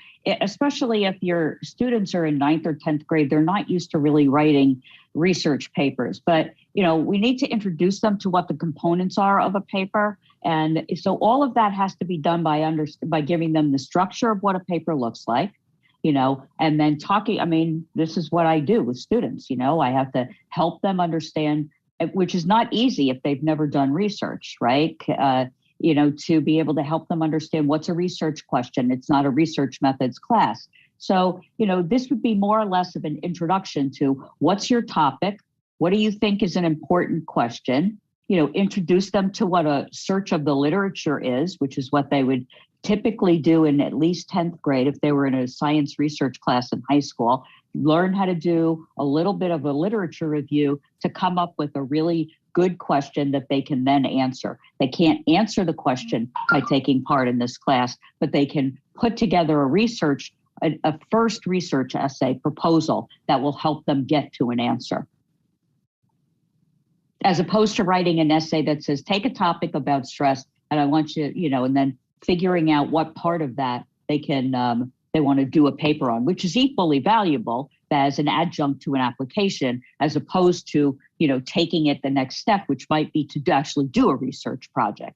especially if your students are in 9th or 10th grade, they're not used to really writing research papers. But, you know, we need to introduce them to what the components are of a paper. And so all of that has to be done by giving them the structure of what a paper looks like, you know, and then talking. I mean, this is what I do with students, you know, I have to help them understand, which is not easy if they've never done research, right? You know, to be able to help them understand what's a research question. It's not a research methods class. So, you know, this would be more or less of an introduction to what's your topic? What do you think is an important question? You know, introduce them to what a search of the literature is, which is what they would typically do in at least 10th grade if they were in a science research class in high school. Learn how to do a little bit of a literature review to come up with a really good question that they can then answer. They can't answer the question by taking part in this class, but they can put together a first research essay proposal that will help them get to an answer. As opposed to writing an essay that says, take a topic about stress, and I want you, you know, and then figuring out what part of that they can, they want to do a paper on, which is equally valuable as an adjunct to an application, as opposed to, you know, taking it the next step, which might be to actually do a research project.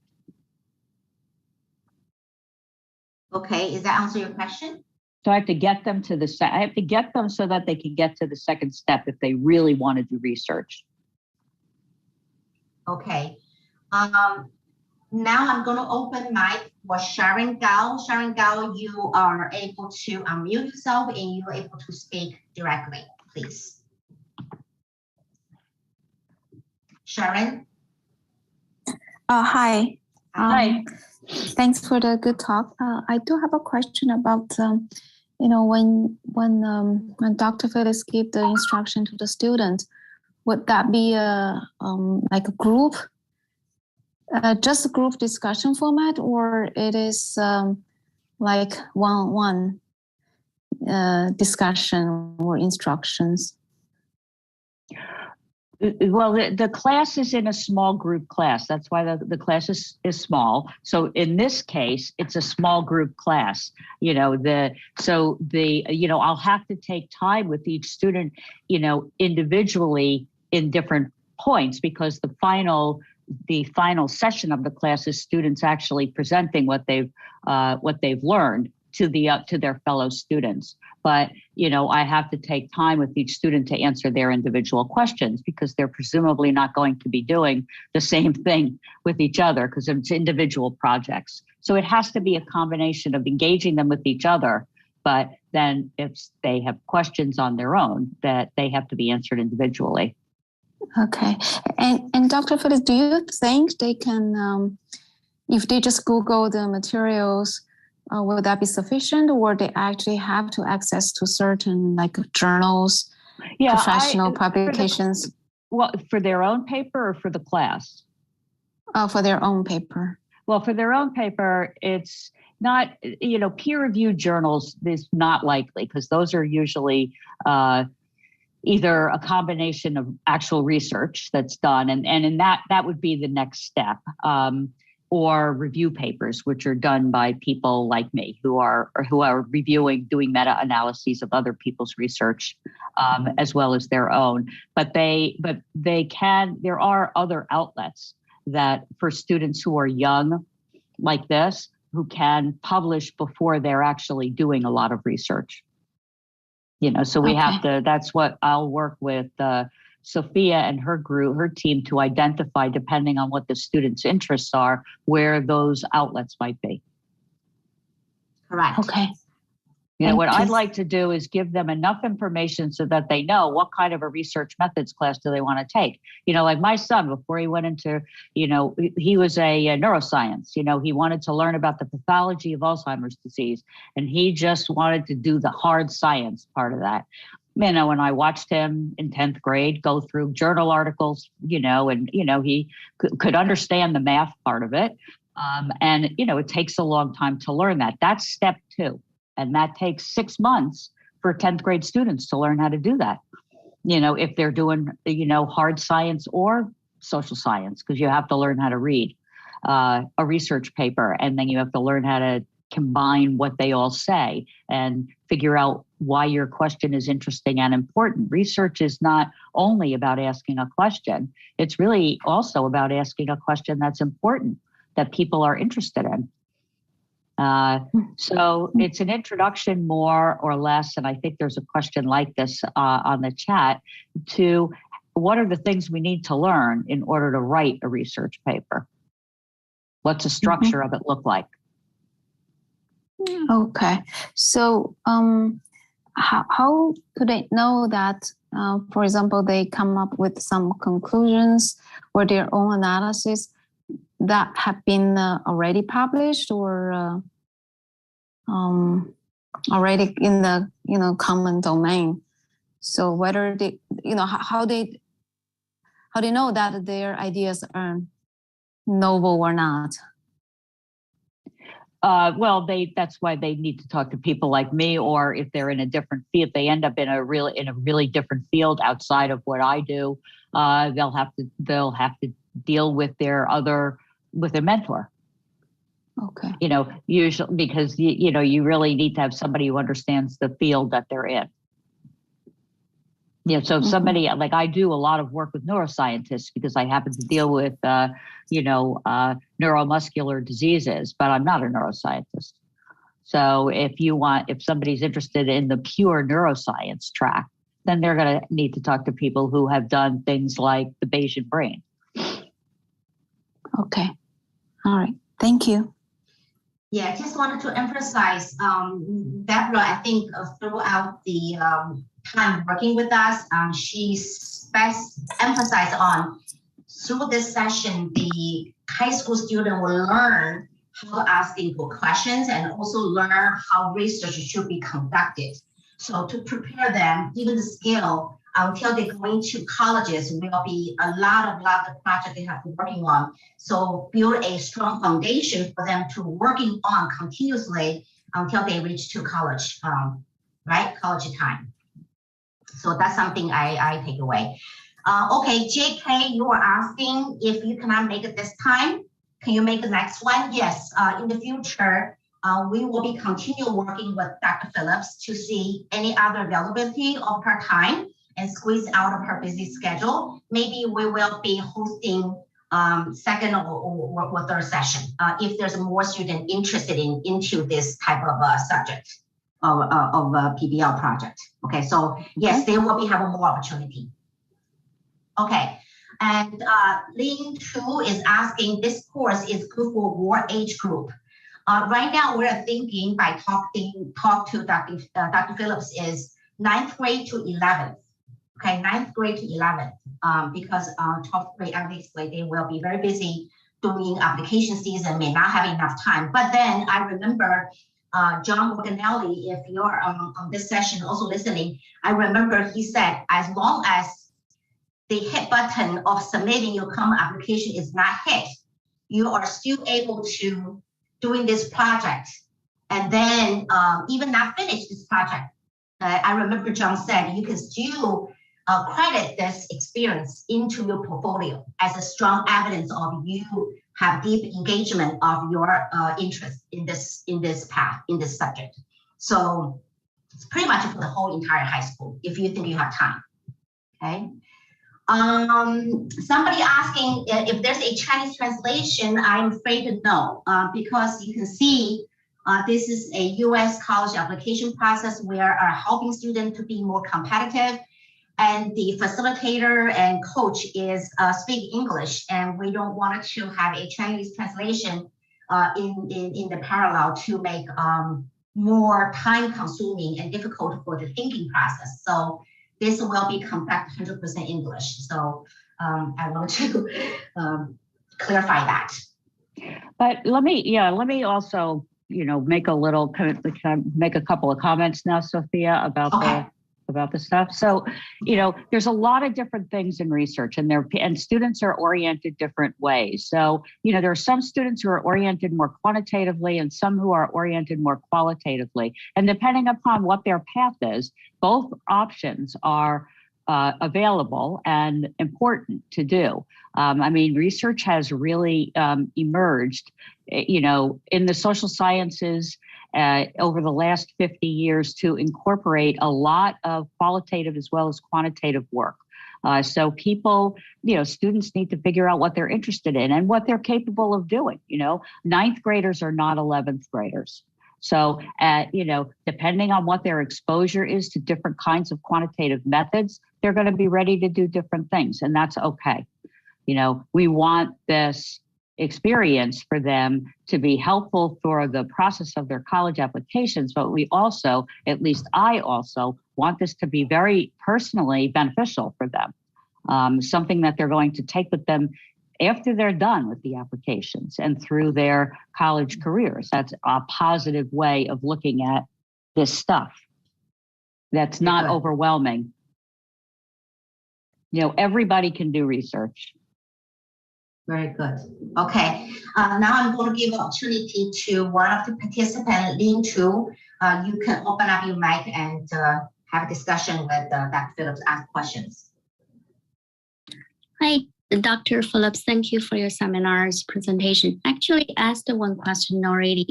Okay, does that answer your question? So I have to get them to I have to get them so that they can get to the second step if they really want to do research. Okay. Now I'm going to open mic for Sharon Gao. Sharon Gao, you are able to unmute yourself and you're able to speak directly, please. Sharon? Hi. Hi. Thanks for the good talk. I do have a question about, you know, when Dr. Phillips gave the instruction to the student, would that be like a group? Just a group discussion format, or it is like one-on-one discussion or instructions? Well, the class is in a small group class. That's why the class is small. So in this case, it's a small group class. You know, you know, I'll have to take time with each student, you know, individually in different points, because the final session of the class is students actually presenting what they've learned to their fellow students. But, I have to take time with each student to answer their individual questions because they're presumably not going to be doing the same thing with each other because it's individual projects. So it has to be a combination of engaging them with each other, but then if they have questions on their own, that they have to be answered individually. Okay. And Dr. Phillips, do you think they can, if they just Google the materials, will that be sufficient, or they actually have to access to certain journals, professional publications? For their own paper or for the class? For their own paper. Well, for their own paper, it's not, peer-reviewed journals is not likely because those are usually either a combination of actual research that's done, and in that would be the next step, or review papers, which are done by people like me who are doing meta-analyses of other people's research, as well as their own. But there are other outlets that for students who are young like this, who can publish before they're actually doing a lot of research. So we have to, that's what I'll work with Sophia and her team to identify, depending on what the students' interests are, where those outlets might be. Correct. Okay. What I'd like to do is give them enough information so that they know what kind of a research methods class do they want to take. Like my son, before he went into, he was a neuroscience, he wanted to learn about the pathology of Alzheimer's disease, and he just wanted to do the hard science part of that. When I watched him in 10th grade go through journal articles, and, he could understand the math part of it. And, it takes a long time to learn that. That's step 2. And that takes 6 months for 10th grade students to learn how to do that. If they're doing, hard science or social science, because you have to learn how to read a research paper, and then you have to learn how to combine what they all say and figure out why your question is interesting and important. Research is not only about asking a question, it's really also about asking a question that's important, that people are interested in. So it's an introduction more or less, and I think there's a question like this on the chat, to what are the things we need to learn in order to write a research paper? What's the structure of it look like? Okay. So how could they know that, for example, they come up with some conclusions or their own analysis that have been already published or already in the common domain? So whether they, how they know that their ideas are novel or not? Well, that's why they need to talk to people like me, or if they're in a different field, they end up in a really different field outside of what I do. They'll have to deal with their mentor. Okay. Usually because you really need to have somebody who understands the field that they're in. So somebody like I do a lot of work with neuroscientists because I happen to deal with, neuromuscular diseases, but I'm not a neuroscientist. So if somebody's interested in the pure neuroscience track, then they're going to need to talk to people who have done things like the Bayesian brain. Okay. All right. Thank you. Yeah, I just wanted to emphasize, Deborah, I think throughout the time working with us, she's best emphasized on through this session, the high school student will learn how to ask input questions and also learn how research should be conducted. So to prepare them, given the skill, until they go into colleges, will be a lot of projects they have to be working on. So build a strong foundation for them to working on continuously until they reach to college, right? College time. So that's something I take away. Okay, JK, you were asking if you cannot make it this time, can you make the next one? Yes, in the future, we will be continue working with Dr. Phillips to see any other availability of her time and squeeze out of her busy schedule. Maybe we will be hosting second or third session, if there's more student interested into this type of subject of PBL project. Okay, so yes, they will be having more opportunity. Okay, and Lin Chu is asking, this course is good for what age group? Right now, we're thinking by talk to Dr. Phillips is 9th grade to 11th. Okay, 9th grade to 11th, because 12th grade, obviously, they will be very busy doing application season, may not have enough time. But then I remember John Morganelli, if you're on this session also listening, I remember he said, as long as the hit button of submitting your common application is not hit, you are still able to doing this project, and then even not finish this project. I remember John said you can still credit this experience into your portfolio as a strong evidence of you have deep engagement of your interest in this path, in this subject. So it's pretty much for the whole entire high school if you think you have time. Okay. Somebody asking if there's a Chinese translation. I'm afraid no, because you can see this is a U.S. college application process where are helping students to be more competitive, and the facilitator and coach is speak English, and we don't want to have a Chinese translation in the parallel to make more time consuming and difficult for the thinking process. So this will be conducted 100% English. So I want to clarify that. But let me also, make make a couple of comments now, Sophia, about the stuff. So, there's a lot of different things in research, and students are oriented different ways. So, there are some students who are oriented more quantitatively and some who are oriented more qualitatively. And depending upon what their path is, both options are available and important to do. Research has really emerged, in the social sciences over the last 50 years to incorporate a lot of qualitative as well as quantitative work. So people, students need to figure out what they're interested in and what they're capable of doing. 9th graders are not 11th graders. So, depending on what their exposure is to different kinds of quantitative methods, they're going to be ready to do different things, and that's okay. We want this experience for them to be helpful for the process of their college applications, but we also, at least I also, want this to be very personally beneficial for them, something that they're going to take with them after they're done with the applications and through their college careers. That's a positive way of looking at this stuff. That's not overwhelming. Everybody can do research. Very good. Okay. Now I'm going to give opportunity to one of the participants, Lin Chu. You can open up your mic and have a discussion with Dr. Phillips, ask questions. Hi, Dr. Phillips. Thank you for your seminar's presentation. Actually, asked one question already,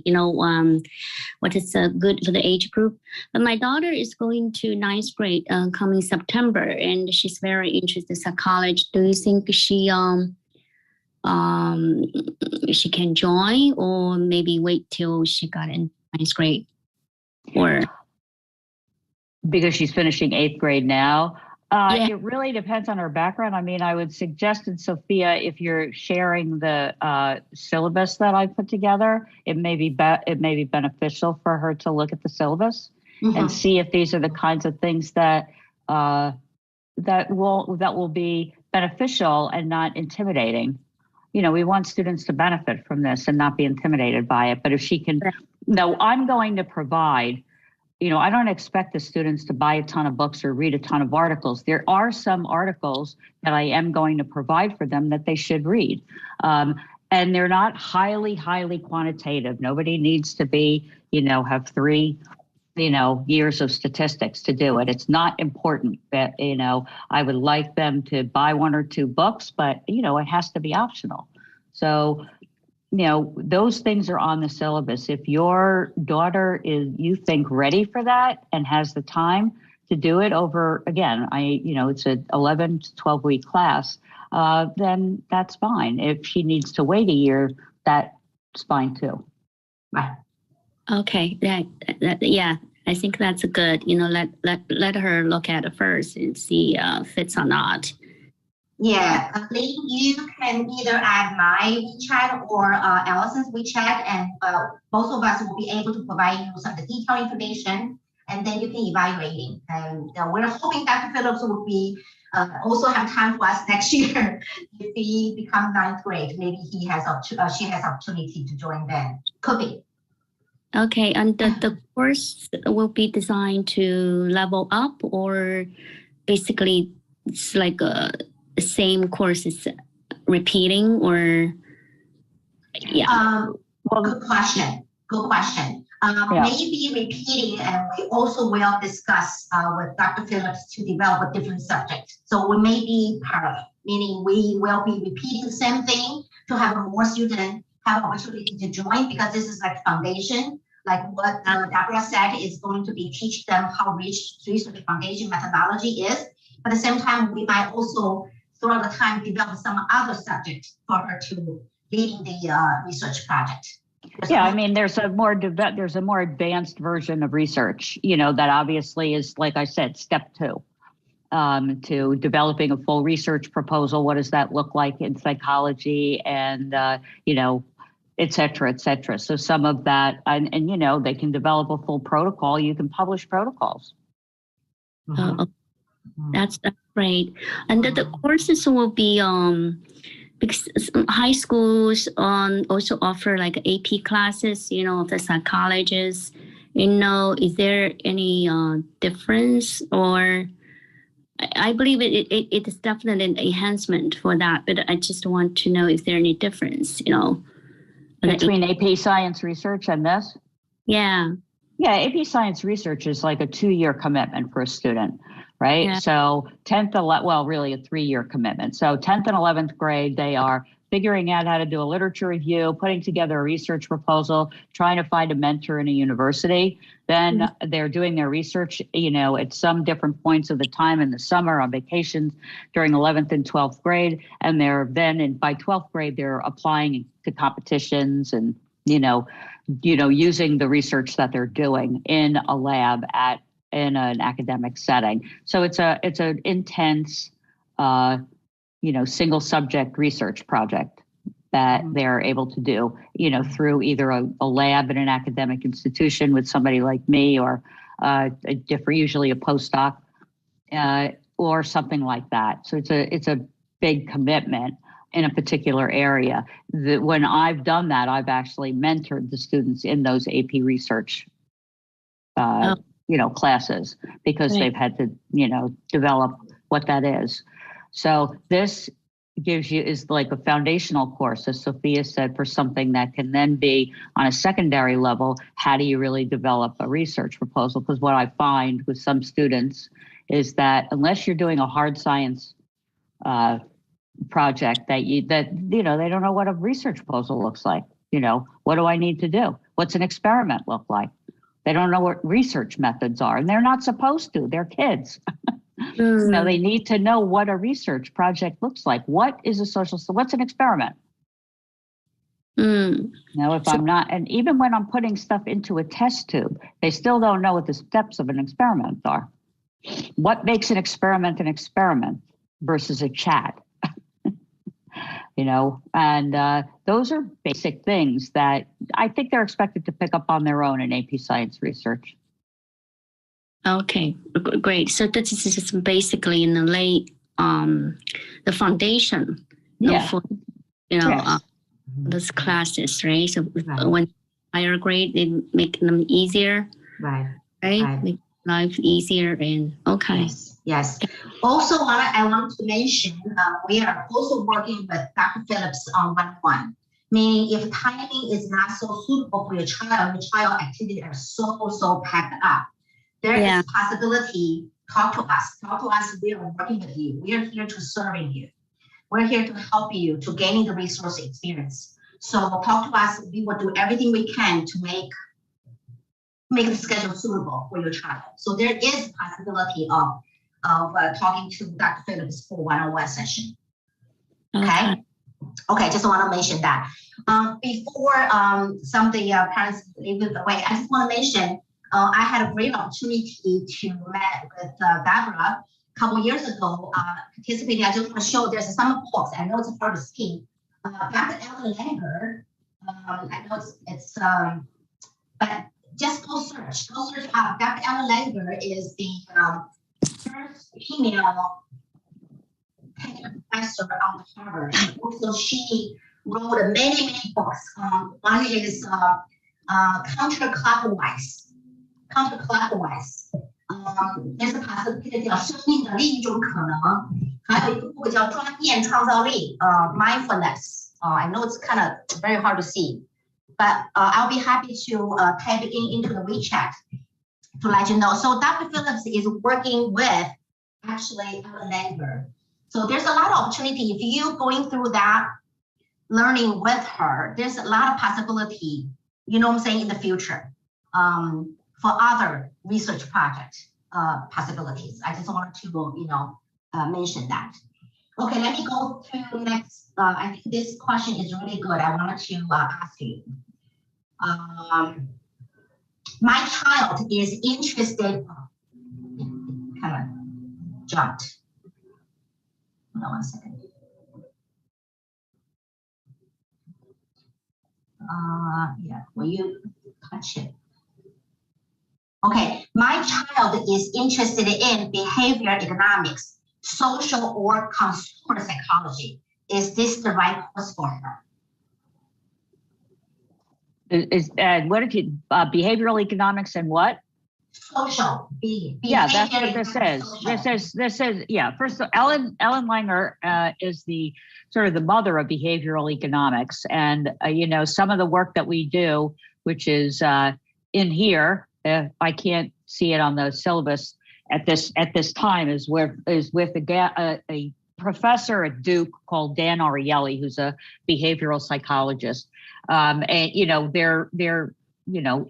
what is good for the age group. But my daughter is going to 9th grade coming September, and she's very interested in psychology. Do you think she can join, or maybe wait till she got in 9th grade? Or because she's finishing 8th grade now? It really depends on her background. I would suggest, Sophia, if you're sharing the syllabus that I put together, it may be beneficial for her to look at the syllabus and see if these are the kinds of things that will be beneficial and not intimidating. We want students to benefit from this and not be intimidated by it. But if she can, I'm going to provide. I don't expect the students to buy a ton of books or read a ton of articles. There are some articles that I am going to provide for them that they should read. And they're not highly, highly quantitative. Nobody needs to be, have 3, years of statistics to do it. It's not important that, I would like them to buy 1 or 2 books, but, it has to be optional. So, those things are on the syllabus. If your daughter is, you think, ready for that and has the time, to do it over, again, it's an 11 to 12 week class, then that's fine. If she needs to wait a year, that's fine too. Right. Okay. Yeah. I think that's good. Let her look at it first and see if it's or not. Yeah, Lee, you can either add my WeChat or Allison's WeChat, and both of us will be able to provide you some of the detailed information, and then you can evaluate. And we're hoping Dr. Phillips will be also have time for us next year. If he becomes ninth grade, maybe she has opportunity to join then. Could be. Okay, and the course will be designed to level up, or basically it's like the same course is repeating, or yeah. Good question. Maybe repeating, and we also will discuss with Dr. Phillips to develop a different subject. So we may be parallel, meaning we will be repeating the same thing to have more students have opportunity to join, because this is like foundation. Like what Deborah said, is going to be teach them how research foundation methodology is. But at the same time, we might also throughout the time develop some other subject for her to leading the research project. Yeah, I mean, there's a more advanced version of research, that obviously is, like I said, step 2 to developing a full research proposal. What does that look like in psychology, and et cetera, et cetera. So some of that, and they can develop a full protocol. You can publish protocols. That's great. And the courses will be because high schools also offer like AP classes, the psychologists. Is there any difference? Or I believe it is definitely an enhancement for that, but I just want to know if there any difference, between AP Science Research and this? Yeah. Yeah, AP Science Research is like a 2-year commitment for a student, right? Yeah. So 10th, really a 3-year commitment. So 10th and 11th grade, they are figuring out how to do a literature review, putting together a research proposal, trying to find a mentor in a university. Then they're doing their research, at some different points of the time in the summer, on vacations during 11th and 12th grade. And by 12th grade, they're applying to competitions and, using the research that they're doing in a lab in an academic setting. So it's an intense, single subject research project that they're able to do, through either a lab in an academic institution with somebody like me, or usually a postdoc, or something like that. So it's a big commitment in a particular area. When I've done that, I've actually mentored the students in those AP research classes, because they've had to, develop what that is. So this is like a foundational course, as Sophia said, for something that can then be on a secondary level. How do you really develop a research proposal? Because what I find with some students is that unless you're doing a hard science project, they don't know what a research proposal looks like. What do I need to do? What's an experiment look like? They don't know what research methods are, and they're not supposed to. They're kids. They need to know what a research project looks like. What is what's an experiment? If I'm not, and even when I'm putting stuff into a test tube, they still don't know what the steps of an experiment are. What makes an experiment versus a chat? And those are basic things that I think they're expected to pick up on their own in AP Science Research. Okay, great. So this is just basically in the late, the foundation for, those classes, right? So when higher grade, they make them easier, right? Make life easier and okay. Yes. Also, I want to mention, we are also working with Dr. Phillips on one-on-one. Meaning, if timing is not so suitable for your child activities are so packed up, there is possibility. Talk to us. We are working with you. We are here to serving you. We're here to help you to gaining the resource experience. So talk to us. We will do everything we can to make make the schedule suitable for your child. So there is possibility of talking to Dr. Phillips for one-on-one session. Okay. Okay, just want to mention that. Before some of the parents leave it away, I just want to mention I had a great opportunity to meet with Deborah a couple years ago, participating. I just want to show there's some books. I know it's hard to see. Dr. Ellen Langer, I know it's but just go search. Go search up. Dr. Ellen Langer is the first female professor out of Harvard. Also, she wrote many books. One is counterclockwise. There's a possibility 叫生命的另一种可能，还有一个 book 叫专念创造力，mindfulness. I know it's kind of very hard to see, but I'll be happy to type it into the WeChat to let you know. So Dr. Phillips is working with actually Ellen Langer. So there's a lot of opportunity if you going through that learning with her. There's a lot of possibility, you know what I'm saying, in the future for other research project possibilities. I just wanted to mention that. Okay, let me go to next. I think this question is really good. I wanted to ask you. My child is interested. Kind of jumped. Hold on 1 second. Yeah, will you touch it? Okay, my child is interested in behavior economics, social or consumer psychology. Is this the right course for her? What did you, behavioral economics and what? Social. Yeah, that's what this is. This is, yeah. First, Ellen Langer is the sort of the mother of behavioral economics. And, some of the work that we do, which is in here, I can't see it on the syllabus at this time, is with a professor at Duke called Dan Ariely, who's a behavioral psychologist. And, they're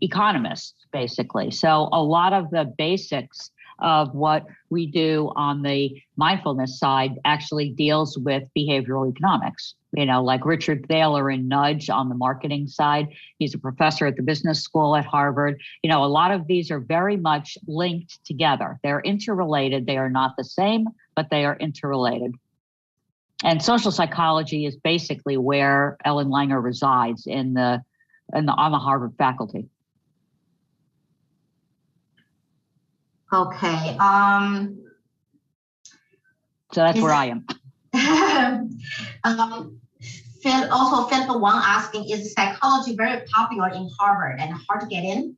economists, basically. So a lot of the basics of what we do on the mindfulness side actually deals with behavioral economics. Like Richard Thaler in Nudge on the marketing side. He's a professor at the business school at Harvard. A lot of these are very much linked together. They're interrelated. They are not the same, but they are interrelated. And social psychology is basically where Ellen Langer resides on the Harvard faculty. Okay. So that's where I am. Philip Wang asking, is psychology very popular in Harvard and hard to get in?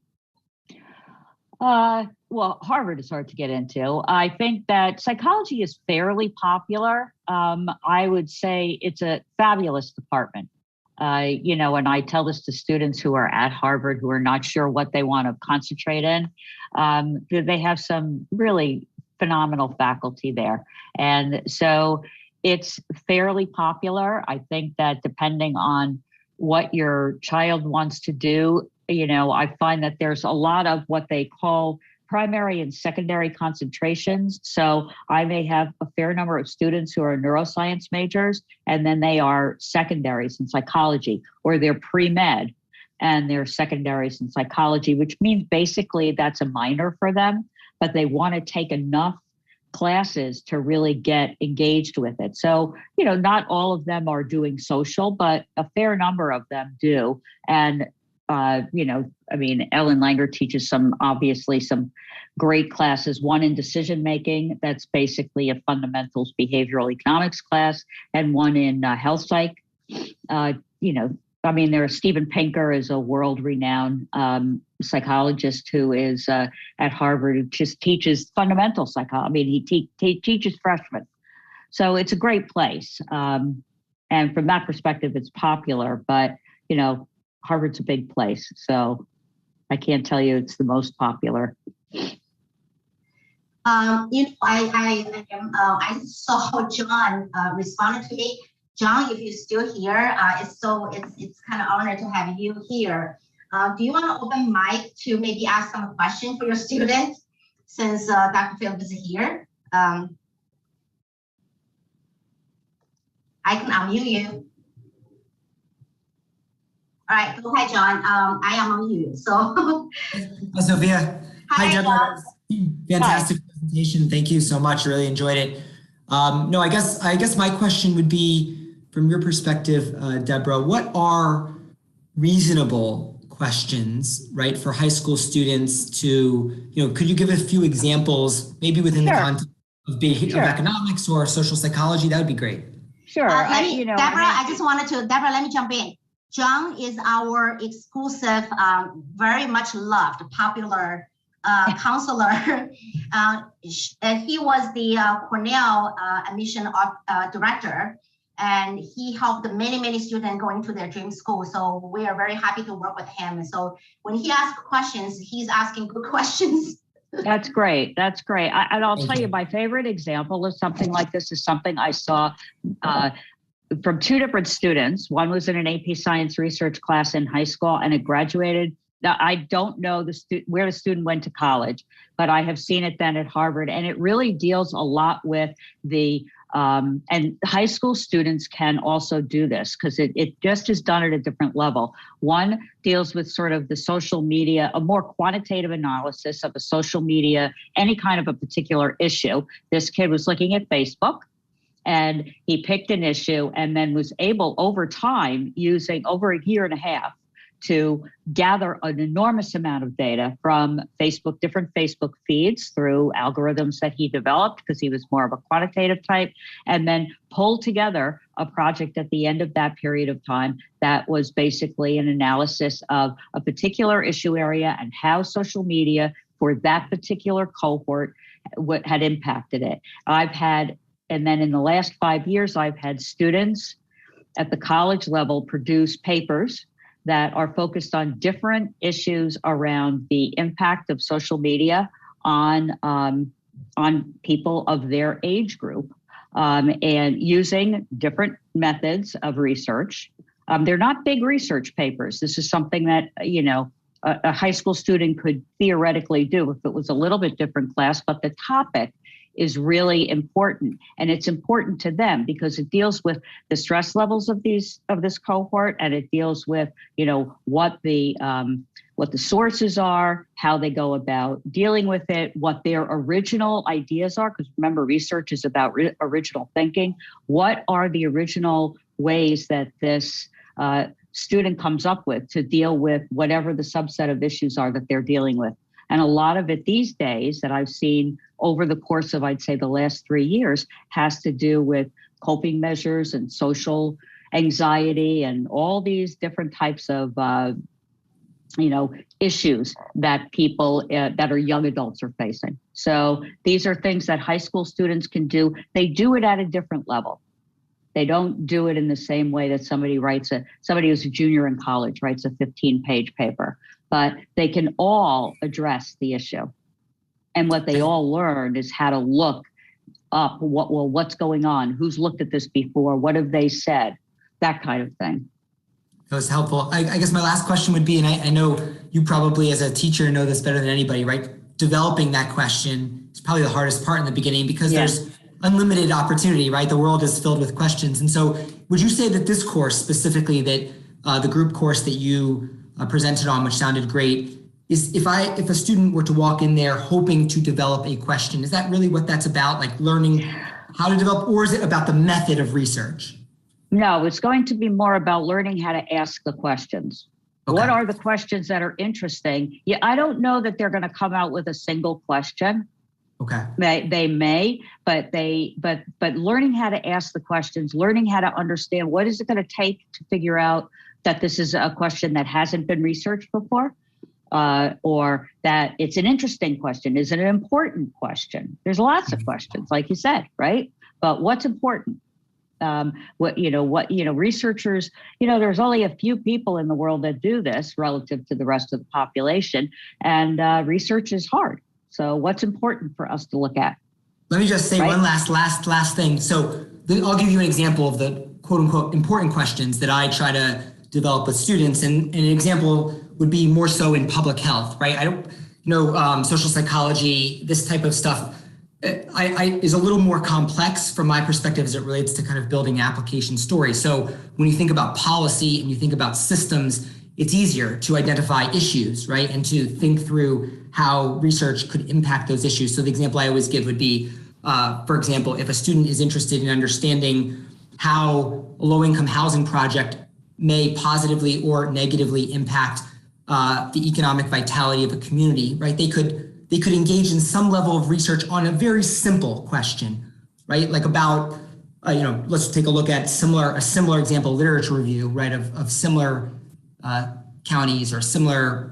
Well, Harvard is hard to get into. I think that psychology is fairly popular. I would say it's a fabulous department. And I tell this to students who are at Harvard who are not sure what they want to concentrate in. They have some really phenomenal faculty there. And so it's fairly popular. I think that depending on what your child wants to do, I find that there's a lot of what they call primary and secondary concentrations. So I may have a fair number of students who are neuroscience majors, and then they are secondaries in psychology, or they're pre-med and they're secondaries in psychology, which means basically that's a minor for them, but they want to take enough classes to really get engaged with it. So, not all of them are doing social, but a fair number of them do. And Ellen Langer teaches obviously some great classes, one in decision making, that's basically a fundamentals behavioral economics class, and one in health psych. There's Steven Pinker is a world-renowned psychologist who is at Harvard, who just teaches fundamental psychology. He teaches freshmen. So it's a great place. And from that perspective, it's popular, but, Harvard's a big place, so I can't tell you it's the most popular. I saw John responded to me. John, if you're still here, it's kind of honor to have you here. Do you want to open mic to maybe ask some questions for your students since Dr. Phillips is here? I can unmute you. All right, go ahead, John. I am on you. So, hi, Sophia. Hi, Deborah. Fantastic presentation. Thank you so much. Really enjoyed it. No, I guess my question would be, from your perspective, Deborah, what are reasonable questions, right, for high school students to, could you give a few examples, maybe within the context of economics or social psychology? That would be great. Sure. Deborah, Deborah, let me jump in. John is our exclusive, very much loved, popular counselor. He was the Cornell admission director, and he helped many students going to their dream school. So we are very happy to work with him. So when he asks questions, he's asking good questions. That's great. That's great. And I'll tell you, my favorite example of something like this is something I saw from two different students. One was in an AP Science research class in high school, and it graduated. Now, I don't know where the student went to college, but I have seen it then at Harvard, and it really deals a lot with the and high school students can also do this because it just is done at a different level. One deals with sort of the social media, a more quantitative analysis of the social media, any kind of a particular issue. This kid was looking at Facebook, and he picked an issue and then was able over time, using over a year and a half, to gather an enormous amount of data from Facebook, different Facebook feeds through algorithms that he developed because he was more of a quantitative type, and then pull together a project at the end of that period of time that was basically an analysis of a particular issue area and how social media for that particular cohort what had impacted it. And then in the last 5 years, I've had students at the college level produce papers that are focused on different issues around the impact of social media on people of their age group, and using different methods of research. They're not big research papers. This is something that, a high school student could theoretically do if it was a little bit different class, but the topic is really important, and it's important to them because it deals with the stress levels of this cohort, and it deals with what the sources are, how they go about dealing with it, what their original ideas are, because remember, research is about original thinking. What are the original ways that this student comes up with to deal with whatever the subset of issues are that they're dealing with? And a lot of it these days that I've seen over the course of, I'd say, the last 3 years has to do with coping measures and social anxiety and all these different types of, issues that people that are young adults are facing. So these are things that high school students can do. They do it at a different level. They don't do it in the same way that somebody who's a junior in college writes a 15-page paper. But they can all address the issue. And what they all learned is how to look up what's going on, who's looked at this before, what have they said, that kind of thing. That was helpful. I guess my last question would be, and I know you probably as a teacher know this better than anybody, right? Developing that question is probably the hardest part in the beginning because there's unlimited opportunity, right? The world is filled with questions. And so would you say that this course specifically, that the group course that you presented on, which sounded great, is if a student were to walk in there hoping to develop a question, is that really what that's about, like learning how to develop, or is it about the method of research? No, it's going to be more about learning how to ask the questions. Okay. What are the questions that are interesting? Yeah, I don't know that they're going to come out with a single question. Okay. They may, but learning how to ask the questions, learning how to understand what is it going to take to figure out that this is a question that hasn't been researched before, or that it's an interesting question. Is it an important question? There's lots of questions, like you said, right? But what's important? Researchers, there's only a few people in the world that do this relative to the rest of the population, and research is hard. So what's important for us to look at? Let me just say one last thing. So I'll give you an example of the quote unquote important questions that I try to develop with students. And an example would be more so in public health, right? I don't know, social psychology, this type of stuff is a little more complex from my perspective as it relates to kind of building application stories. So when you think about policy and you think about systems, it's easier to identify issues, right? And to think through how research could impact those issues. So the example I always give would be, for example, if a student is interested in understanding how a low-income housing project may positively or negatively impact the economic vitality of a community, right? They could engage in some level of research on a very simple question, right? Like about, let's take a look at a similar example, literature review, right? Of similar counties or similar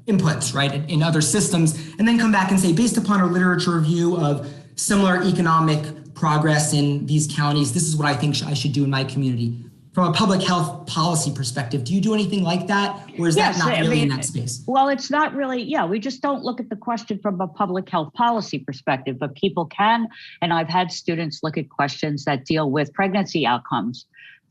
inputs, right? In other systems, and then come back and say, based upon our literature review of similar economic progress in these counties, this is what I think I should do in my community. From a public health policy perspective, do you do anything like that? Or is that not really in that space? Well, it's not really, we just don't look at the question from a public health policy perspective, but people can, and I've had students look at questions that deal with pregnancy outcomes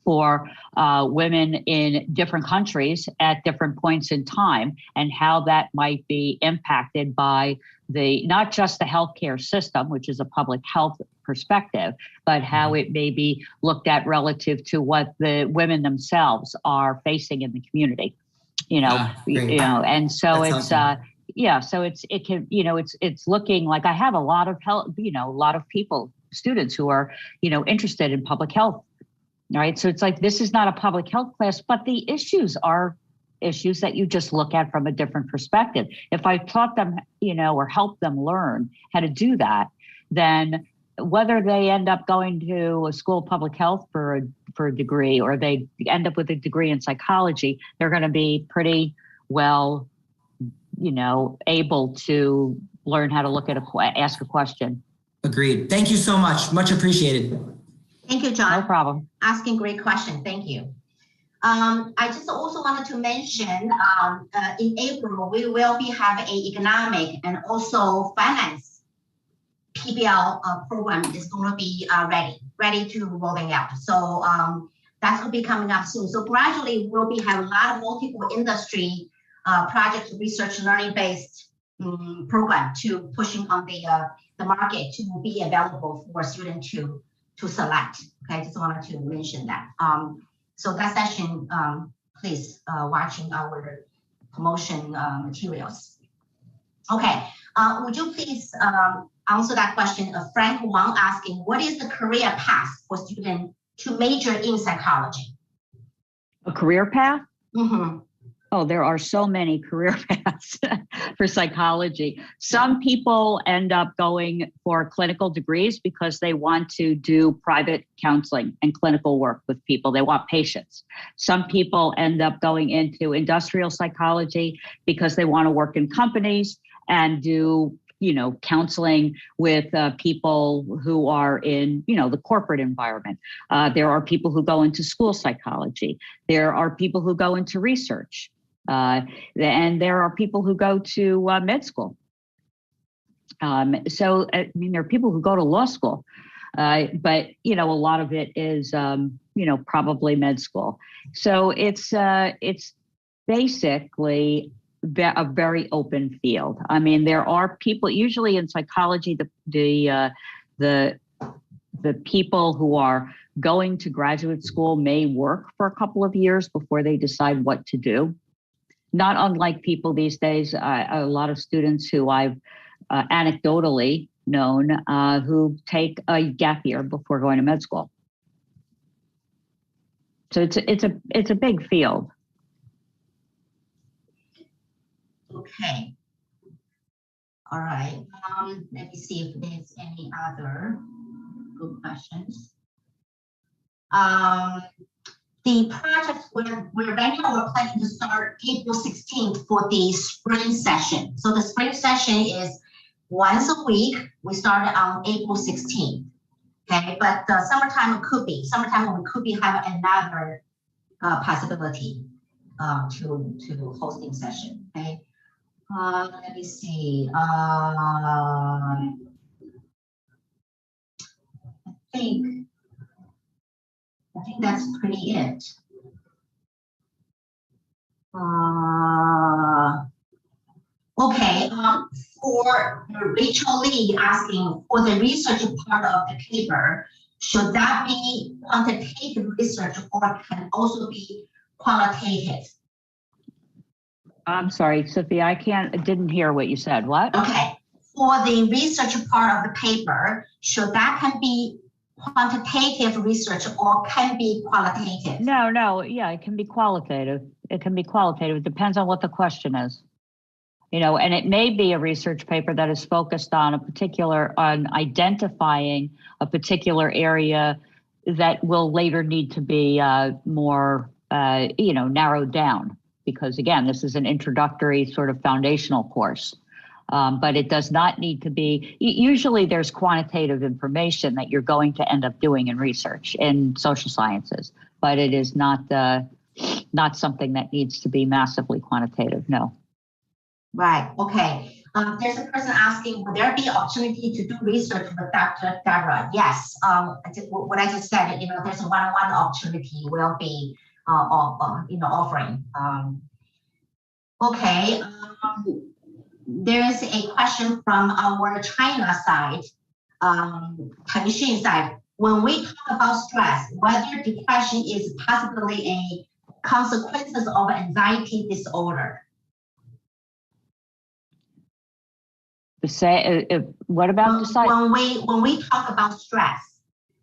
for women in different countries at different points in time, and how that might be impacted by not just the healthcare system, which is a public health perspective, but how it may be looked at relative to what the women themselves are facing in the community, and so it's it's looking like I have a lot of help, a lot of people, students who are, interested in public health. Right. So it's like, this is not a public health class, but the issues are issues that you just look at from a different perspective. If I taught them, or helped them learn how to do that, then whether they end up going to a school of public health for a degree, or they end up with a degree in psychology, they're going to be pretty well, able to learn how to look at ask a question. Agreed. Thank you so much. Much appreciated. Thank you, John. No problem. Asking great question. Thank you. I just also wanted to mention in April, we will be having an economic and also finance PBL program is going to be ready to rolling out. So that will be coming up soon. So gradually we'll be having a lot of multiple industry projects, research learning based program to pushing on the market to be available for students to select. Okay, I just wanted to mention that. So that session, please watching our promotion materials. Okay, would you please answer that question of Frank Wang asking, what is the career path for students to major in psychology? A career path? Mm-hmm. Oh, there are so many career paths for psychology. Some people end up going for clinical degrees because they want to do private counseling and clinical work with people. They want patients. Some people end up going into industrial psychology because they want to work in companies and do, counseling with people who are in, the corporate environment. There are people who go into school psychology. There are people who go into research. And there are people who go to med school. So, there are people who go to law school, but, a lot of it is, probably med school. So it's basically a very open field. I mean, there are people usually in psychology, the people who are going to graduate school may work for a couple of years before they decide what to do. Not unlike people these days, a lot of students who I've anecdotally known who take a gap year before going to med school. So it's a big field. Okay. All right. Let me see if there's any other good questions. The project we're right now we're planning to start April 16th for the spring session. So the spring session is once a week. We started on April 16th. Okay, but the summertime we could be having another possibility to hosting session. Okay. Let me see. I think that's pretty it. Okay, for Rachel Lee asking, for the research part of the paper, should that be quantitative research or can also be qualitative? I'm sorry, Sophia, I didn't hear what you said. What? Okay, for the research part of the paper, should that can be quantitative research or can be qualitative? No, yeah, it can be qualitative. It can be qualitative. It depends on what the question is. And it may be a research paper that is focused on on identifying a particular area that will later need to be more, narrowed down. Because again, this is an introductory sort of foundational course. But it does not need to be, usually there's quantitative information that you're going to end up doing in research in social sciences, but it is not something that needs to be massively quantitative, no. Right, okay. There's a person asking, will there be opportunity to do research with Dr. Deborah? Yes, what I just said, there's a one-on-one opportunity will be offering. Okay. There is a question from our China side,腾讯side. When we talk about stress, whether depression is possibly a consequences of anxiety disorder. What about when we talk about stress,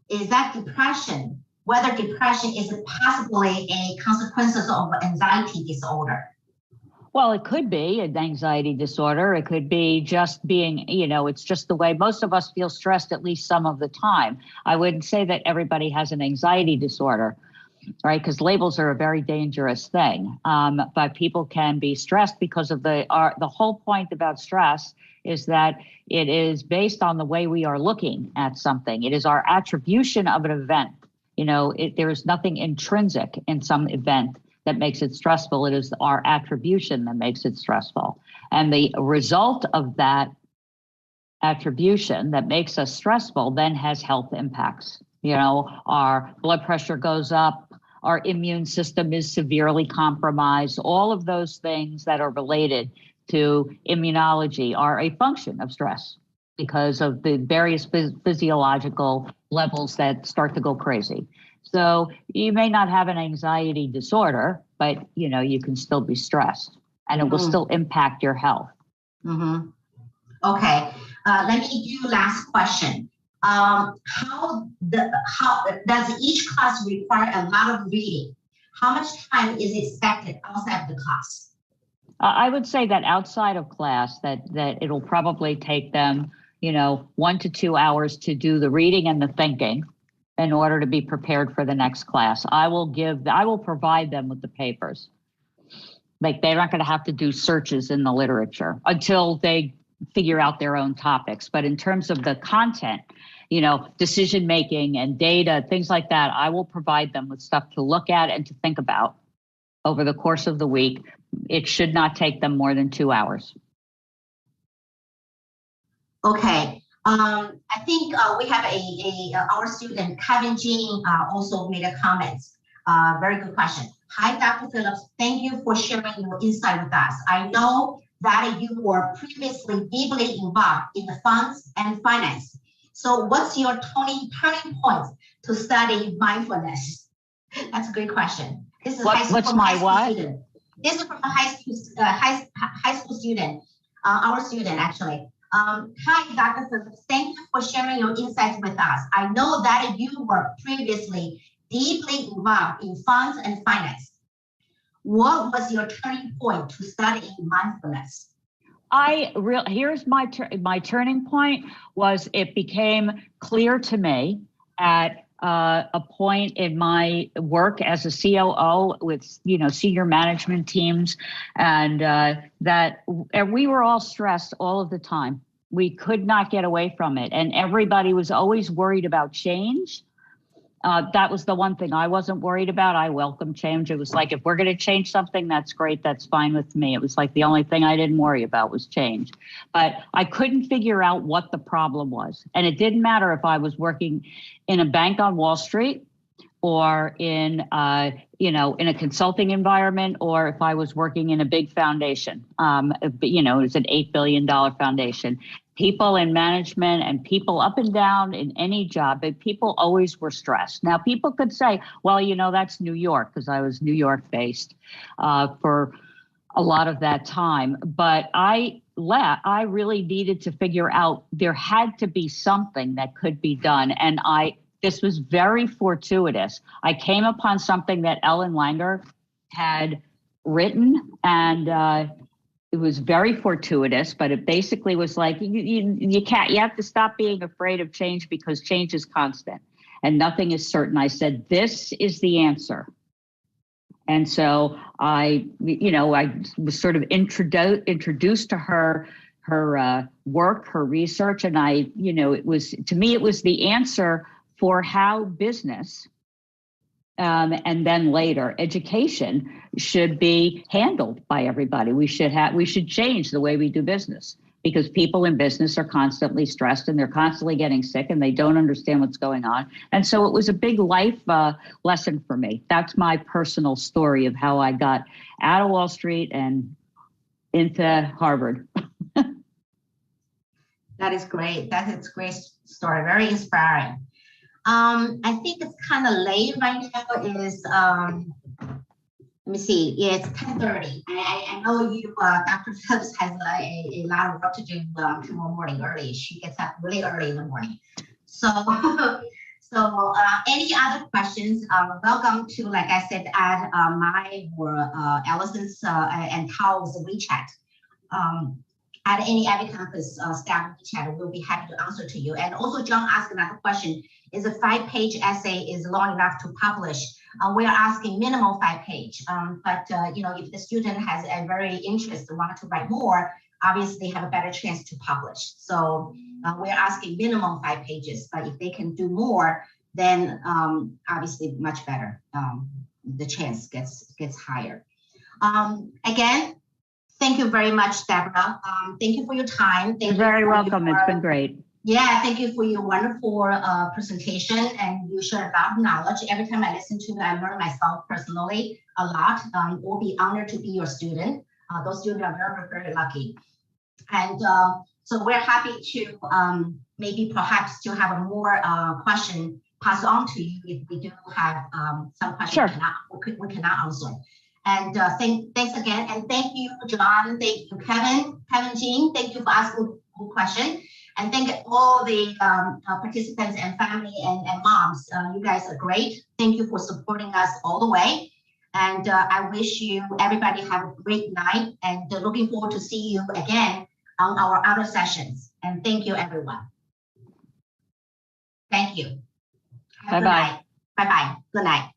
is that depression? Whether depression is possibly a consequences of anxiety disorder? Well, it could be an anxiety disorder. It could be just being, it's just the way most of us feel stressed at least some of the time. I wouldn't say that everybody has an anxiety disorder, right? Because labels are a very dangerous thing. But people can be stressed because of the whole point about stress is that it is based on the way we are looking at something. It is our attribution of an event. There is nothing intrinsic in some event that makes it stressful. It is our attribution that makes it stressful. And the result of that attribution that makes us stressful then has health impacts. Our blood pressure goes up, our immune system is severely compromised. All of those things that are related to immunology are a function of stress because of the various physiological levels that start to go crazy. So you may not have an anxiety disorder, but you can still be stressed and it will still impact your health. Mm-hmm. Okay, let me do last question. How does each class require a lot of reading? How much time is expected outside of the class? I would say that outside of class, that it'll probably take them, 1 to 2 hours to do the reading and the thinking in order to be prepared for the next class. I will provide them with the papers. Like they're not going to have to do searches in the literature until they figure out their own topics. But in terms of the content, decision making and data, things like that, I will provide them with stuff to look at and to think about over the course of the week. It should not take them more than 2 hours. Okay. I think we have our student, Kevin Jean, also made a comment. Very good question. Hi, Dr. Phillips. Thank you for sharing your insight with us. I know that you were previously deeply involved in the funds and finance. So what's your turning point to study mindfulness? That's a great question. This is what's my what? Student. This is from a high school student, our student actually. Hi, Dr. Phillips. Thank you for sharing your insights with us. I know that you were previously deeply involved in funds and finance. What was your turning point to study mindfulness? Here's my turning point was it became clear to me at a point in my work as a COO with senior management teams, and that we were all stressed all of the time. We could not get away from it, and everybody was always worried about change. That was the one thing I wasn't worried about. I welcome change. It was like, if we're going to change something, that's great. That's fine with me. It was like the only thing I didn't worry about was change. But I couldn't figure out what the problem was. And it didn't matter if I was working in a bank on Wall Street or in in a consulting environment, or if I was working in a big foundation. It's an $8 billion foundation. People in management and people up and down in any job, but people always were stressed. Now, people could say, well, that's New York, because I was New York based for a lot of that time. But I really needed to figure out there had to be something that could be done. And this was very fortuitous. I came upon something that Ellen Langer had written, and it was very fortuitous, but it basically was like, you have to stop being afraid of change, because change is constant and nothing is certain. I said, this is the answer. And so I was sort of introduced to her work, her research. And it was the answer for how business and then later education should be handled by everybody. We should change the way we do business, because people in business are constantly stressed and they're constantly getting sick and they don't understand what's going on. And so it was a big life lesson for me. That's my personal story of how I got out of Wall Street and into Harvard. That is great. That is a great story. Very inspiring. I think it's kind of late right now. Let me see. It's 10:30. I know you, Dr. Phillips has a lot of work to do tomorrow morning early. She gets up really early in the morning. So any other questions? Welcome to, like I said, add my or Allison's and Tao's WeChat. At any AvyCompass staff WeChat, we'll be happy to answer to you. And also, John asked another question: is a 5-page essay is long enough to publish? We are asking minimum 5-page, but if the student has a very interest and want to write more, obviously have a better chance to publish. So we're asking minimum 5 pages, but if they can do more, then obviously much better. The chance gets higher. Again, thank you very much, Deborah. Thank you for your time. You're very welcome. It's been great. Yeah, thank you for your wonderful presentation, and you shared a lot of knowledge. Every time I listen to it, I learn myself personally a lot. We'll be honored to be your student. Those students are very, very lucky. And so we're happy to maybe perhaps to have a more question passed on to you if we do have some questions we cannot answer. And thanks again. And thank you, John. Thank you, Kevin Jean. Thank you for asking a question. And thank all the participants and family and moms. You guys are great. Thank you for supporting us all the way. And I wish everybody have a great night, and looking forward to see you again on our other sessions. And thank you, everyone. Thank you. Bye-bye. Bye-bye. Good night.